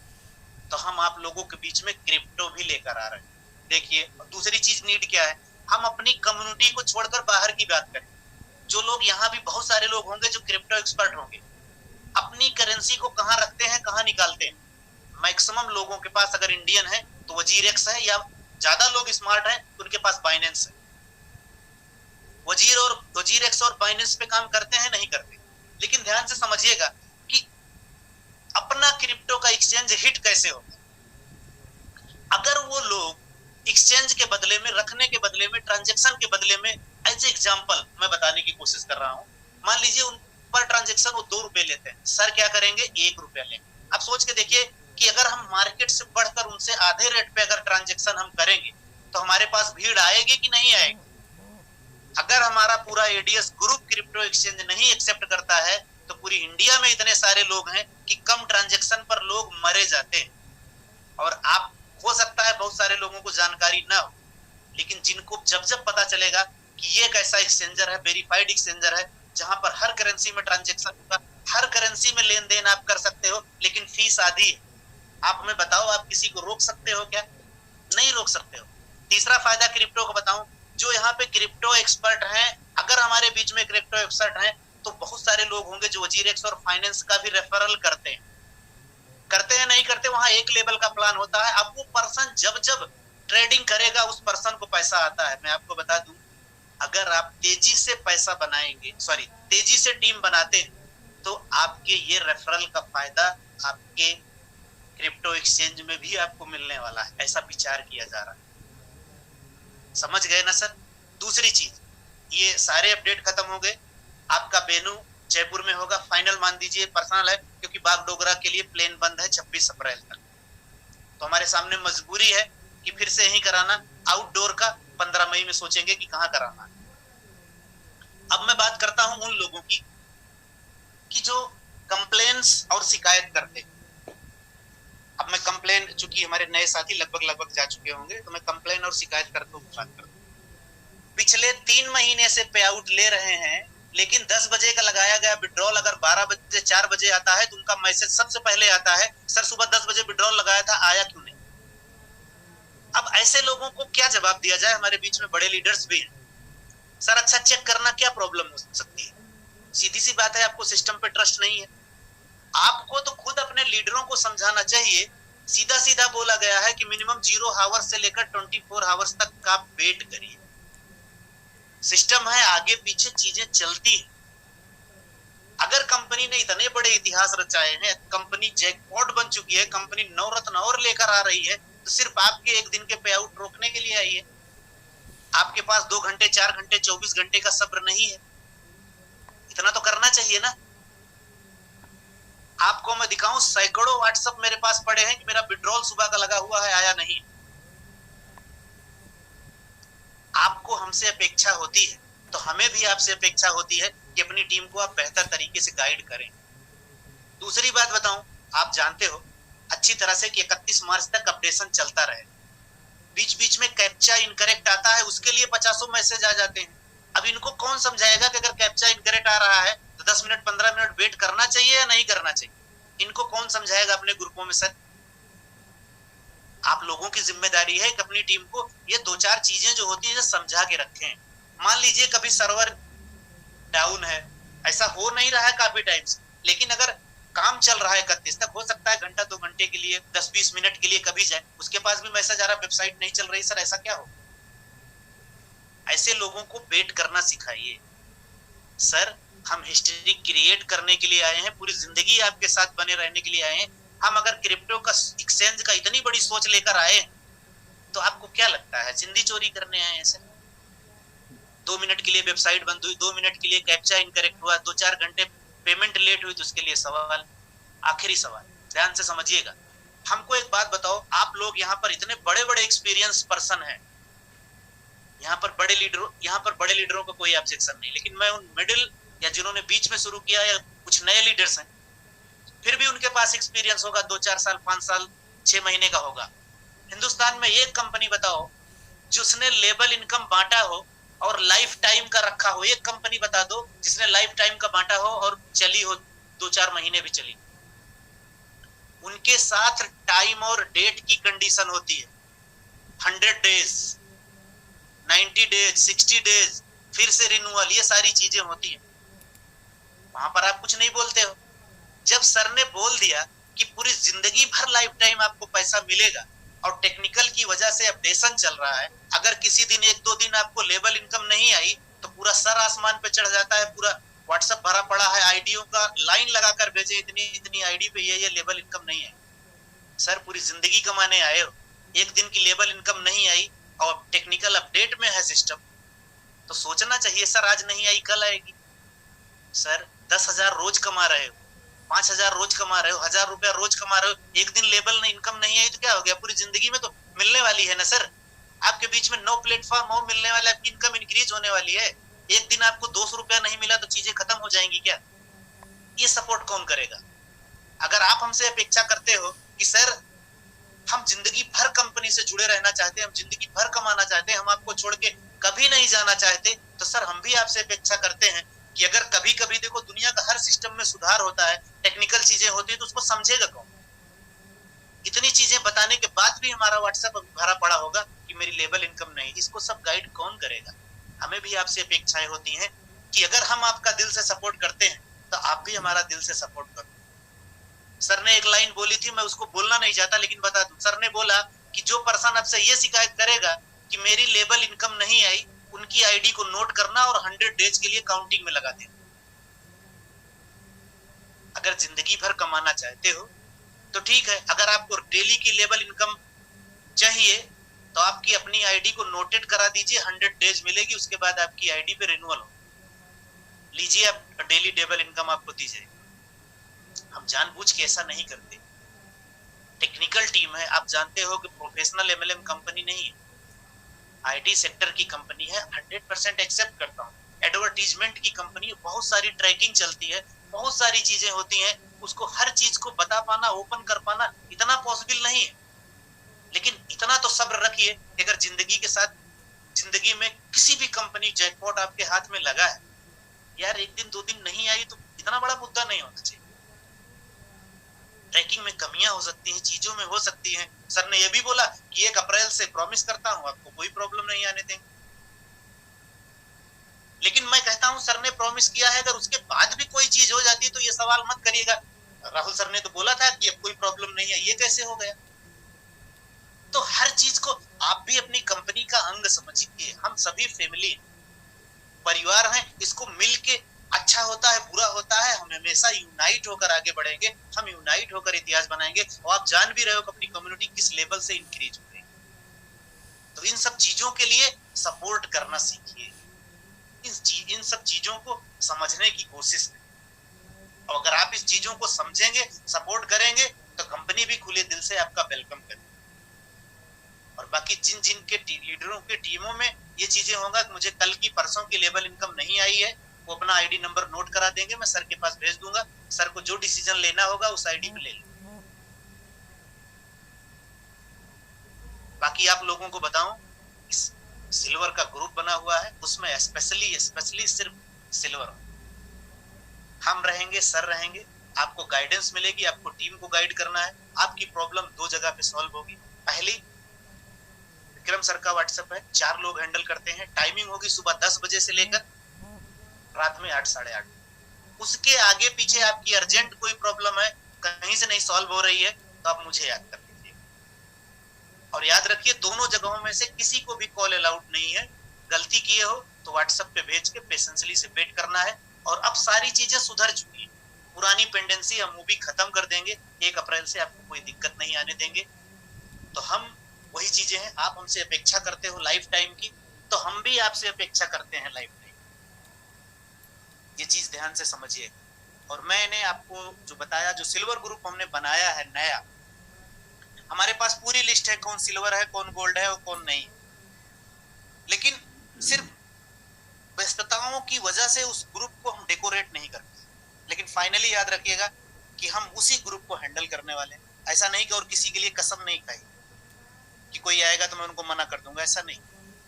तो हम आप लोगों के बीच में क्रिप्टो भी लेकर आ रहे हैं। देखिए, दूसरी चीज नीड क्या है, हम अपनी कम्युनिटी को छोड़कर बाहर की बात करें। जो लोग, यहाँ भी बहुत सारे लोग होंगे जो क्रिप्टो एक्सपर्ट होंगे, अपनी करेंसी को कहाँ रखते हैं, कहाँ निकालते हैं। मैक्सिमम लोगों के पास अगर इंडियन है तो वजीरेक्स है, या ज्यादा लोग स्मार्ट हैं तो उनके पास बाइनेंस है। वजीरेक्स और बाइनेंस पे काम करते हैं, नहीं करते। लेकिन ध्यान से समझिएगा कि अपना क्रिप्टो का एक्सचेंज हिट कैसे होगा। अगर वो लोग एक्सचेंज के बदले में, रखने के बदले में, ट्रांजेक्शन के बदले में, एज एग्जांपल मैं बताने की कोशिश कर रहा हूं, मान लीजिए उन पर ट्रांजेक्शन वो 2 रुपए लेते हैं, सर क्या करेंगे, 1 रुपया लेंगे। अब सोच के देखिए कि अगर हम मार्केट से बढ़कर उनसे आधे रेट पे अगर ट्रांजेक्शन हम करेंगे तो हमारे पास भीड़ आएगी कि नहीं आएगी? अगर हमारा पूरा एडीएस ग्रुप क्रिप्टो एक्सचेंज नहीं एक्सेप्ट करता है तो पूरी इंडिया में इतने सारे लोग हैं कि कम ट्रांजेक्शन पर लोग मरे जाते हैं। और आप, हो सकता है बहुत सारे लोगों को जानकारी ना हो, लेकिन जिनको जब पता चलेगा कि ये एक ऐसा एक्सचेंजर है, वेरीफाइड एक्सचेंजर है, जहां पर हर करेंसी में ट्रांजेक्शन होगा, हर करेंसी में लेन देन आप कर सकते हो, लेकिन फीस आधी है। आप हमें बताओ, आप किसी को रोक सकते हो क्या? नहीं रोक सकते हो। तीसरा फायदा क्रिप्टो को बताऊं, जो यहाँ पे क्रिप्टो एक्सपर्ट हैं, अगर हमारे बीच में क्रिप्टो एक्सपर्ट हैं तो बहुत सारे लोग होंगे जो वजीरेक्स और फाइनेंस का भी रेफरल करते हैं नहीं करते, वहां एक लेवल का प्लान होता है। अब वो पर्सन जब जब ट्रेडिंग करेगा उस पर्सन को पैसा आता है। मैं आपको बता दूं, अगर आप तेजी से पैसा बनाएंगे, सॉरी तेजी से टीम बनाते हैं तो आपके ये रेफरल का फायदा आपके क्रिप्टो एक्सचेंज में भी आपको मिलने वाला है, ऐसा विचार किया जा रहा है। समझ गए ना सर? दूसरी चीज, ये सारे अपडेट खत्म हो गए। आपका वेन्यू जयपुर में होगा, फाइनल मान दीजिए पर्सनल है, क्योंकि बागडोगरा के लिए प्लेन बंद है 26 अप्रैल तक। तो हमारे सामने मजबूरी है कि फिर से यही कराना। आउटडोर का 15 मई में सोचेंगे कि कहाँ कराना है। अब मैं बात करता हूं उन लोगों की कि जो कंप्लेन्स और शिकायत करते। अब मैं कंप्लेन, चूंकि हमारे नए साथी लगभग जा चुके होंगे, तो मैं कंप्लेन और शिकायत करता हूँ बात करता हूँ। पिछले 3 महीने से पे आउट ले रहे हैं, लेकिन 10 बजे का लगाया गया विड्रॉल अगर 12 बजे 4 बजे आता है तो उनका मैसेज सबसे पहले आता है, सर सुबह 10 बजे विड्रॉल लगाया था, आया क्यों नहीं? अब ऐसे लोगों को क्या जवाब दिया जाए? हमारे बीच में बड़े लीडर्स भी हैं। सर अच्छा चेक करना क्या प्रॉब्लम हो सकती है? सीधी सी बात है, आपको सिस्टम पे ट्रस्ट नहीं है। आपको तो खुद अपने लीडरों को समझाना चाहिए। सीधा सीधा बोला गया है कि मिनिमम 0 आवर्स से लेकर 24 आवर्स तक का वेट करिए। सिस्टम है, आगे पीछे चीजें चलती हैं। अगर कंपनी ने इतने बड़े इतिहास रचाए हैं, कंपनी जैकपॉट बन चुकी है, कंपनी नवरत्न और लेकर आ रही है, तो सिर्फ आपके एक दिन के पे आउट रोकने के लिए आई है। आपके पास 2 घंटे 4 घंटे 24 घंटे का सब्र नहीं है। इतना तो करना चाहिए ना। आपको मैं दिखाऊं, सैकड़ों व्हाट्सएप मेरे पास पड़े हैं कि मेरा विड्रॉल सुबह का लगा हुआ है, आया नहीं। आपको हमसे अपेक्षा होती है, तो हमें भी आपसे अपेक्षा होती है कि अपनी टीम को आप बेहतर तरीके से गाइड करें। दूसरी बात बताऊं, आप जानते हो अच्छी तरह से कि 31 मार्च तक अपडेशन चलता रहे। बीच बीच में कैप्चा इनकरेक्ट आता है, उसके लिए 50 मैसेज आ जाते हैं। अब इनको कौन समझाएगा कि अगर कैप्चा इनकरेक्ट आ रहा है तो 10 मिनट 15 मिनट वेट करना चाहिए या नहीं करना चाहिए? इनको कौन समझाएगा अपने ग्रुपों में? सर आप लोगों की जिम्मेदारी है कि अपनी टीम को ये 2-4 चीजें जो होती है समझा के रखें। मान लीजिए कभी सर्वर डाउन है, ऐसा हो नहीं रहा है काफी टाइम से, लेकिन अगर काम चल रहा है 31 तक, हो सकता है घंटा 2 घंटे के लिए 10-20 मिनट के लिए कभी जाए, उसके पास भी मैसेज आ रहा वेबसाइट नहीं चल रही। सर ऐसा क्या हो? ऐसे लोगों को वेट करना सिखाइए। सर हम हिस्ट्री क्रिएट करने के लिए आए हैं, पूरी जिंदगी आपके साथ बने रहने के लिए आए हैं। हम अगर क्रिप्टो का एक्सचेंज का इतनी बड़ी सोच लेकर आए तो आपको क्या लगता है जिंदगी चोरी करने आए हैं? सर 2 मिनट के लिए वेबसाइट बंद हुई, 2 मिनट के लिए कैप्चा इनकरेक्ट हुआ, 2-4 घंटे पेमेंट लेट हुई, तो उसके लिए सवाल। आखिरी सवाल ध्यान से समझिएगा। हमको एक बात बताओ, आप लोग यहाँ पर इतने बड़े बड़े एक्सपीरियंस पर्सन हैं, यहाँ पर बड़े लीडरों का कोई ऑब्जेक्शन नहीं, लेकिन मैं उन मिडिल या जिन्होंने बीच में शुरू किया या कुछ नए लीडर्स हैं, फिर भी उनके पास एक्सपीरियंस होगा 2-4 साल 5 साल 6 महीने का होगा। हिंदुस्तान में एक कंपनी बताओ जिसने लेबल इनकम बांटा हो और लाइफ टाइम का रखा हो। एक कंपनी बता दो जिसने लाइफ टाइम का बांटा हो और चली हो 2-4 महीने भी चली। उनके साथ टाइम और डेट की कंडीशन होती है, 100 डेज 90 डेज 60 डेज, फिर से रिन्यूअल, ये सारी चीजें होती हैं। वहां पर आप कुछ नहीं बोलते हो। जब सर ने बोल दिया कि पूरी जिंदगी भर लाइफ टाइम आपको पैसा मिलेगा और टेक्निकल की वजह से अपडेशन चल रहा है, अगर किसी दिन 1-2 दिन आपको लेबल इनकम नहीं आई तो पूरा सर आसमान पे चढ़ जाता है, पूरा व्हाट्सएप भरा पड़ा है, आईडियों का लाइन लगाकर भेजे, इतनी आईडी पे ये लेबल इनकम नहीं है। सर पूरी जिंदगी कमाने आए हो, एक दिन की लेबल इनकम नहीं आई और टेक्निकल अपडेट में है सिस्टम, तो सोचना चाहिए सर आज नहीं आई कल आएगी। सर 10,000 रोज कमा रहे हो, 5,000 रोज कमा रहे हो, 1,000 रुपया रोज कमा रहे हो, एक दिन लेबल में इनकम नहीं आई तो क्या हो गया? पूरी जिंदगी में तो मिलने वाली है ना सर। आपके बीच में 9 प्लेटफॉर्म हो मिलने वाला, आपकी इनकम इंक्रीज होने वाली है। एक दिन आपको 200 रुपया नहीं मिला तो चीजें खत्म हो जाएंगी क्या? ये सपोर्ट कौन करेगा? अगर आप हमसे अपेक्षा करते हो कि सर हम जिंदगी भर कंपनी से जुड़े रहना चाहते हैं, हम जिंदगी भर कमाना चाहते हैं, हम आपको छोड़ के कभी नहीं जाना चाहते, तो सर हम भी आपसे अपेक्षा करते हैं कि अगर कभी कभी देखो दुनिया का हर सिस्टम में सुधार होता है, टेक्निकल चीजें होती है, तो उसको समझेगा कौन? इतनी चीजें बताने के बाद भी हमारा व्हाट्सएप भरा पड़ा होगा कि मेरी लेबल इनकम नहीं, इसको सब गाइड कौन करेगा? हमें भी आपसे अपेक्षाएं होती हैं कि अगर हम आपका दिल से सपोर्ट करते हैं तो आप भी हमारा दिल से सपोर्ट करो। सर ने एक लाइन बोली थी, मैं उसको बोलना नहीं चाहता लेकिन बता दूं। सर ने बोला कि जो पर्सन आपसे ये शिकायत करेगा कि मेरी लेबल इनकम नहीं आई, उनकी आईडी को नोट करना और 100 डेज के लिए काउंटिंग में लगा देना। अगर जिंदगी भर कमाना चाहते हो तो ठीक है, अगर आपको डेली की लेबल इनकम चाहिए तो आपकी अपनी आईडी को नोटेड करा दीजिए, 100 डेज मिलेगी, उसके बाद आपकी आईडी पे रिन्यूअल हो, लीजिए आप डेली लेबल इनकम आपको दी जाएगी। हम जानबूझ के ऐसा नहीं करते, टेक्निकल टीम है, आप जानते हो कि प्रोफेशनल एमएलएम कंपनी नहीं है, आईटी सेक्टर की कंपनी है, 100% एक्सेप्ट करता हूँ। एडवर्टीजमेंट की कंपनी, बहुत सारी ट्रैकिंग चलती है, बहुत सारी चीजें होती हैं, उसको हर चीज को बता पाना, ओपन कर पाना इतना पॉसिबल नहीं है। लेकिन इतना तो सब्र रखिए कि अगर जिंदगी में किसी भी कंपनी जैकपॉट आपके हाथ में लगा है, यार एक दिन 2 दिन नहीं आई तो इतना बड़ा मुद्दा नहीं होना चाहिए। ट्रैकिंग में कमियां हो सकती हैं, चीजों में हो सकती हैं। सर ने यह भी बोला कि 1 अप्रैल से प्रॉमिस करता हूं आपको कोई प्रॉब्लम नहीं आने देंगे, लेकिन मैं कहता हूं सर ने प्रॉमिस किया है, अगर उसके बाद भी कोई चीज हो जाती है तो ये सवाल मत करिएगा, राहुल सर ने तो बोला था कि अब कोई प्रॉब्लम नहीं है, ये कैसे हो गया? तो हर चीज को आप भी अपनी कंपनी का अंग समझिए। हम सभी फैमिली परिवार हैं, इसको मिलके अच्छा होता है, बुरा होता है, हम हमेशा यूनाइट होकर आगे बढ़ेंगे, हम यूनाइट होकर इतिहास बनाएंगे। और आप जान भी रहे हो कि अपनी कम्युनिटी किस लेवल से इंक्रीज हो रही है। तो इन सब चीजों के लिए सपोर्ट करना सीखिए, इन सब चीजों को समझने की कोशिश करें। और अगर आप इस चीजों को समझेंगे, सपोर्ट करेंगे, तो कंपनी भी खुले दिल से आपका वेलकम करेगी। और बाकी जिन के लीडरों के टीमों में ये चीजें होगा कि मुझे कल की परसों की लेबल इनकम नहीं आई है, वो अपना आईडी नंबर नोट करा देंगे, मैं सर के पास भेज दूंगा, सर को जो डिसीजन लेना होगा उस आईडी पे ले लेंगे। बाकी आप लोगों को बताऊं, इस सिल्वर का ग्रुप बना हुआ है, उसमें स्पेशली सिर्फ सिल्वर हम रहेंगे, सर रहेंगे, आपको गाइडेंस मिलेगी, आपको टीम को गाइड करना है। आपकी प्रॉब्लम 2 जगह पे सॉल्व होगी। पहली, विक्रम सर का व्हाट्सएप है, 4 लोग हैंडल करते हैं, टाइमिंग होगी सुबह 10 बजे से लेकर रात में 8 साढ़े 8। उसके आगे पीछे आपकी अर्जेंट कोई प्रॉब्लम है, कहीं से नहीं सॉल्व हो रही है, तो आप मुझे याद कर लीजिए। और याद रखिए, दोनों जगहों में से किसी को भी कॉल अलाउड नहीं है। गलती किए हो तो व्हाट्सएप पे भेज के पेशेंसली से वेट करना है। और अब सारी चीजें सुधर चुकी है, पुरानी पेंडेंसी हम वो भी खत्म कर देंगे, 1 अप्रैल से आपको कोई दिक्कत नहीं आने देंगे। तो हम वही चीजें हैं, आप हमसे अपेक्षा करते हो लाइफ टाइम की, तो हम भी आपसे अपेक्षा करते हैं लाइफ टाइम। ये चीज ध्यान से समझिए। और मैंने आपको जो बताया, जो सिल्वर ग्रुप हमने बनाया है नया, हमारे पास पूरी लिस्ट है, कौन सिल्वर है, कौन गोल्ड है और कौन नहीं। लेकिन सिर्फ व्यस्तताओं की वजह से उस ग्रुप को हम डेकोरेट नहीं करते, लेकिन फाइनली याद रखिएगा कि हम उसी ग्रुप को हैंडल करने वाले हैं। ऐसा नहीं कि और किसी के लिए कसम नहीं खाई कि कोई आएगा तो मैं उनको मना कर दूंगा, ऐसा नहीं।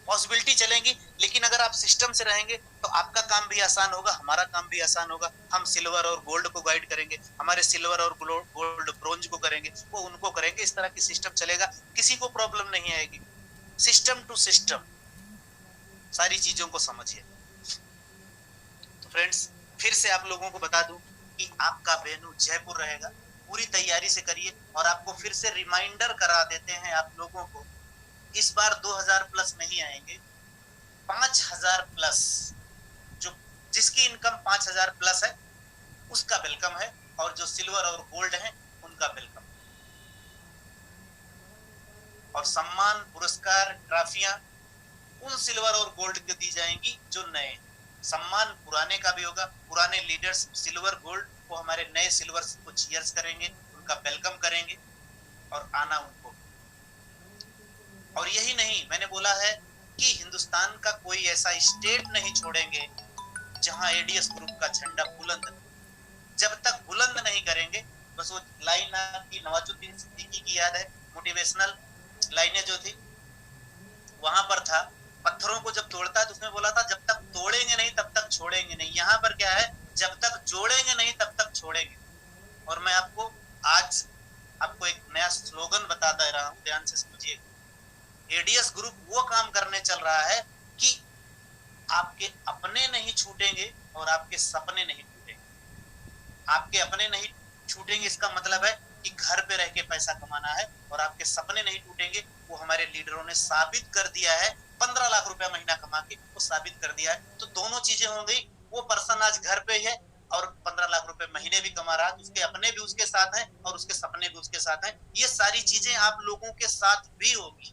पॉसिबिलिटी चलेंगी, लेकिन अगर आप सिस्टम से रहेंगे तो आपका काम भी आसान होगा, हमारा काम भी आसान होगा। हम सिल्वर और गोल्ड को गाइड करेंगे, हमारे सिल्वर और गोल्ड ब्रोंज को करेंगे, वो उनको करेंगे। इस तरह की सिस्टम चलेगा, किसी को प्रॉब्लम नहीं आएगी। सिस्टम टू सिस्टम सारी चीजों को समझिए। तो फ्रेंड्स, फिर से आप लोगों को बता दूं कि आपका वेन्यू जयपुर रहेगा, पूरी तैयारी से करिए। और आपको फिर से रिमाइंडर करा देते हैं आप लोगों को, इस बार 2000 प्लस नहीं आएंगे, 5000 प्लस, जो जिसकी इनकम 5000 प्लस है उसका वेलकम है, और जो सिल्वर और गोल्ड है उनका वेलकम। और सम्मान, पुरस्कार, ट्रॉफियां उन सिल्वर और गोल्ड को दी जाएंगी जो नए। सम्मान पुराने का भी होगा, पुराने लीडर्स सिल्वर गोल्ड को हमारे नए सिल्वर को चीयर्स करेंगे, उनका वेलकम करेंगे और आना उनको। और यही नहीं, मैंने बोला है कि हिंदुस्तान का कोई ऐसा स्टेट नहीं छोड़ेंगे जहां एडीएस ग्रुप का झंडा बुलंद नहीं। जब तक बुलंद नहीं करेंगे, बस वो लाइन आपकी नवाजुद्दीन सिद्दीकी की याद है, मोटिवेशनल लाइनें जो थी, वहां पर था, पत्थरों को जब तोड़ता है तो उसने बोला था जब तक तोड़ेंगे नहीं तब तक छोड़ेंगे नहीं। यहाँ पर क्या है, जब तक जोड़ेंगे नहीं तब तक छोड़ेंगे। और मैं आपको आज एक नया स्लोगन बता दे रहा हूँ, ध्यान से समझिए। एडीएस ग्रुप वो काम करने चल रहा है कि आपके अपने नहीं छूटेंगे और आपके सपने नहीं टूटेंगे। आपके अपने नहीं छूटेंगे इसका मतलब है कि घर पे रह के पैसा कमाना है, और आपके सपने नहीं टूटेंगे वो हमारे लीडरों ने साबित कर दिया है। 15 लाख रुपया महीना कमा के वो साबित कर दिया है। तो दोनों चीजें हो गई, वो पर्सन आज घर पे है और 15 लाख रुपए महीने भी कमा रहा है, उसके अपने भी उसके साथ हैं और उसके सपने भी उसके साथ हैं। ये सारी चीजें आप लोगों के साथ भी होगी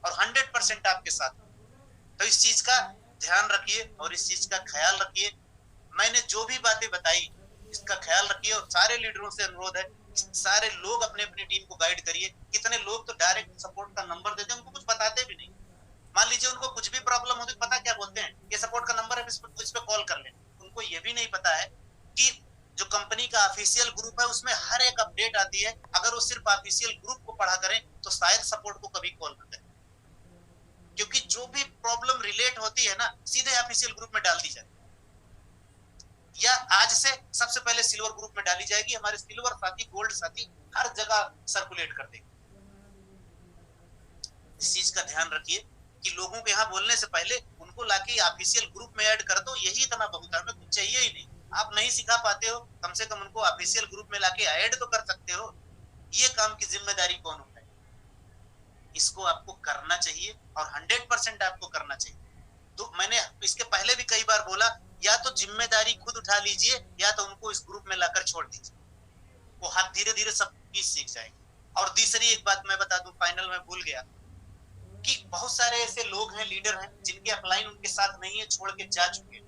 और 100% आपके साथ। तो इस चीज का ध्यान रखिए और इस चीज का ख्याल रखिए। मैंने जो भी बातें बताई इसका ख्याल रखिए, और सारे लीडरों से अनुरोध है सारे लोग अपने अपनी टीम को गाइड करिए। कितने लोग तो डायरेक्ट सपोर्ट का नंबर देते हैं, उनको कुछ बताते भी नहीं। मान लीजिए उनको कुछ भी प्रॉब्लम होती पता क्या बोलते हैं, ये सपोर्ट का नंबर है, इस पे कॉल कर लें। उनको ये भी नहीं पता है कि जो कंपनी का ऑफिशियल ग्रुप है उसमें हर एक अपडेट आती है। अगर वो सिर्फ ऑफिशियल ग्रुप को पढ़ा करें तो शायद सपोर्ट को कभी कॉल न करें, क्योंकि जो भी प्रॉब्लम रिलेट होती है ना सीधे ऑफिशियल ग्रुप में डाल दी जाए, या आज से सबसे पहले सिल्वर ग्रुप में डाली जाएगी। हमारे सिल्वर साथी, गोल्ड साथी हर जगह सर्कुलेट कर देंगे। इस चीज का ध्यान रखिए कि लोगों के यहाँ बोलने से पहले उनको लाके ऑफिशियल ग्रुप में ऐड कर दो, यही इतना बहुत है, हमें कुछ चाहिए ही नहीं। आप नहीं सिखा पाते हो, कम से कम उनको ऑफिशियल ग्रुप में लाके ऐड तो कर सकते हो। ये काम की जिम्मेदारी कौन उठाए? इसको आपको करना चाहिए और 100% आपको करना चाहिए। तो मैंने इसके पहले भी कई बार बोला, या तो जिम्मेदारी खुद उठा लीजिए या तो उनको इस ग्रुप में लाकर छोड़ दीजिए, वो हाथ धीरे धीरे सब चीज सीख जाएंगे। और तीसरी एक बात मैं बता दूं, फाइनल में भूल गया, कि बहुत सारे ऐसे लोग हैं, लीडर हैं, जिनके अपलाइन उनके साथ नहीं है, छोड़ के जा चुके,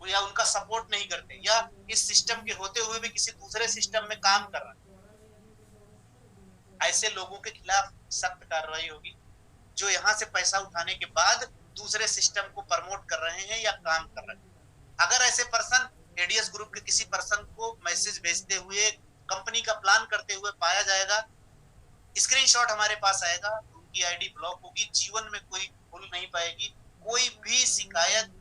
या उनका सपोर्ट नहीं करते, या इस सिस्टम के होते हुए भी किसी दूसरे सिस्टम में काम कर रहे हैं। ऐसे लोगों के खिलाफ सख्त कार्रवाई होगी, जो यहाँ से पैसा उठाने के बाद दूसरे सिस्टम को प्रमोट कर रहे हैं या काम कर रहे हैं। अगर ऐसे पर्सन एडीएस ग्रुप के किसी पर्सन को मैसेज भेजते हुए, कंपनी का प्लान करते हुए पाया जाएगा, स्क्रीनशॉट हमारे पास आएगा, उनकी आईडी ब्लॉक होगी, जीवन में कोई भूल नहीं पाएगी, कोई भी शिकायत,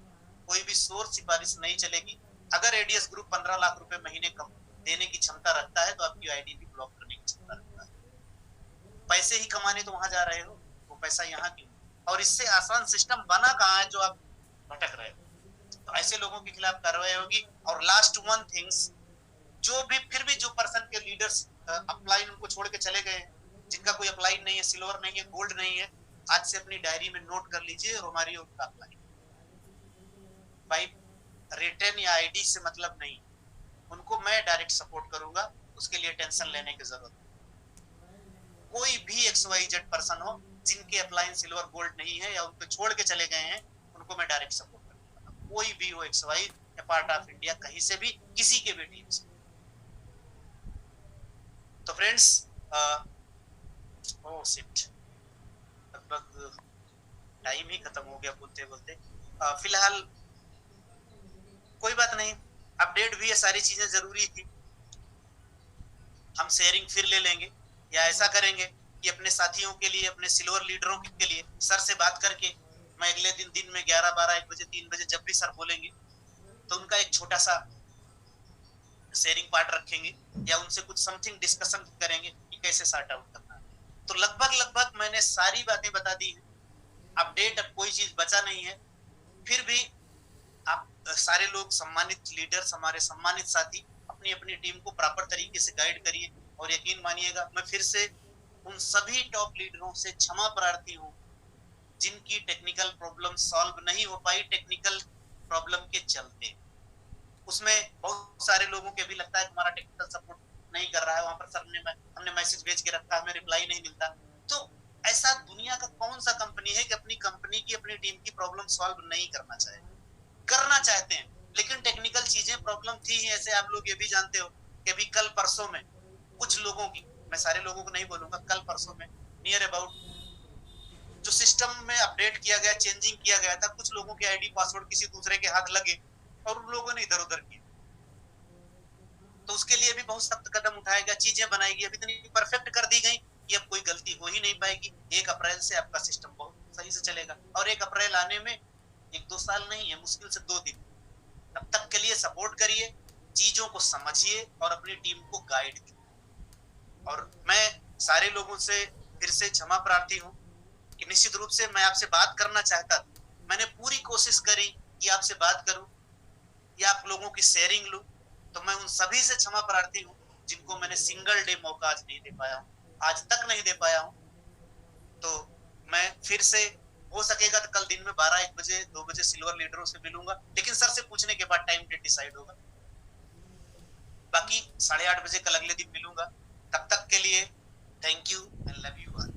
कोई भी सोर्स सिफारिश नहीं चलेगी। अगर एडीएस ग्रुप 15 लाख रुपए महीने कम देने की क्षमता रखता है तो आपकी आईडी भी ब्लॉक करने की क्षमता रखता है। पैसे ही कमाने तो वहां जा रहे हो, वो पैसा यहाँ क्यों? और इससे आसान सिस्टम बना कहाँ है जो आप भटक रहे हो? तो ऐसे लोगों के खिलाफ कार्रवाई होगी। और लास्ट वन थिंग्स, जो भी फिर भी जो पर्सन के लीडर्स अपलाइन उनको छोड़ के चले गए, जिनका कोई अपलाइन नहीं है, सिल्वर नहीं है, गोल्ड नहीं है, आज से अपनी डायरी में नोट कर लीजिए रोमारियो उनका अपलाइन। भाई रिटर्न या आईडी से मतलब नहीं, उनको मैं डायरेक्ट सपोर्ट करूंगा, उसके लिए टेंशन लेने की जरूरत नहीं। कोई भी XYZ पर्सन हो जिनके अपलाइन सिल्वर गोल्ड नहीं है या उनको छोड़ के चले गए हैं, उनको मैं डायरेक्ट सपोर्ट करूंगा, कोई भी हो, XY या पार्ट ऑफ इंडिया, कहीं से भी, किसी के भी टीम से। तो फ्रेंड्स, लगभग टाइम ही खत्म हो गया बोलते बोलते। फिलहाल कोई बात नहीं, अपडेट भी ये सारी चीजें जरूरी थी। हम शेयरिंग फिर ले लेंगे, या ऐसा करेंगे कि अपने साथियों के लिए, अपने सिल्वर लीडरों के लिए सर से बात करके मैं अगले दिन में 11, 12, 1 बजे, 3 बजे जब भी सर बोलेंगे तो उनका एक छोटा सा शेयरिंग पार्ट रखेंगे, या उनसे कुछ समथिंग डिस्कशन करेंगे कि कैसे सॉर्ट आउट करना है। तो लगभग मैंने सारी बातें बता दी है। अपडेट अब कोई चीज बचा नहीं है। फिर भी आप सारे लोग, सम्मानित लीडर्स, हमारे सम्मानित साथी, अपनी अपनी टीम को प्रॉपर तरीके से गाइड करिए। और यकीन मानिएगा, मैं फिर से उन सभी टॉप लीडरों से क्षमा प्रार्थी हूँ जिनकी टेक्निकल प्रॉब्लम सॉल्व नहीं हो पाई टेक्निकल प्रॉब्लम के चलते। उसमें बहुत सारे लोगों के भी लगता है हमारा टेक्निकल सपोर्ट नहीं कर रहा है, वहां पर सर ने हमने मैसेज भेज के रखा, हमें रिप्लाई नहीं मिलता। तो ऐसा दुनिया का कौन सा कंपनी है कि अपनी कंपनी की, अपनी टीम की प्रॉब्लम सॉल्व नहीं करना चाहे? करना चाहते हैं, लेकिन टेक्निकल चीजें प्रॉब्लम थी ही। ऐसे आप लोग ये भी जानते हो कि अभी कल परसों में कुछ लोगों की, मैं सारे लोगों को नहीं बोलूंगा, कल परसों में नियर अबाउट जो सिस्टम में अपडेट किया गया, चेंजिंग किया गया था, कुछ लोगों के आईडी पासवर्ड किसी दूसरे के हाथ लगे और उन लोगों ने इधर उधर किया। तो उसके लिए भी बहुत सख्त कदम उठाएगा, चीजें बनाएगी। अभी इतनी परफेक्ट कर दी गई कि अब कोई गलती हो ही नहीं पाएगी। 1 अप्रैल से आपका सिस्टम बहुत सही से चलेगा, और 1 अप्रैल आने में 1-2 साल नहीं है, मुश्किल से 2 दिन। तब तक के लिए सपोर्ट करिए, चीजों को समझिए और अपनी टीम को गाइड कीजिए। और मैं सारे लोगों से फिर से क्षमा प्रार्थी हूँ कि निश्चित रूप से मैं आपसे बात करना चाहता था। मैंने पूरी कोशिश करी कि आपसे बात करूं या आप लोगों की शेयरिंग लूं, तो मैं उन सभी से क्षमा प्रार्थी हूं जिनको मैंने सिंगल डे मौका आज नहीं दे पाया हूं, आज तक नहीं दे पाया हूं। तो मैं फिर से हो सकेगा तो कल दिन में 12-1 बजे 2 बजे सिल्वर लीडरों से मिलूंगा, लेकिन सर से पूछने के बाद टाइम डेट डिसाइड होगा। बाकी 8:30 बजे कल अगले दिन मिलूंगा। तब तक के लिए thank you and love you all.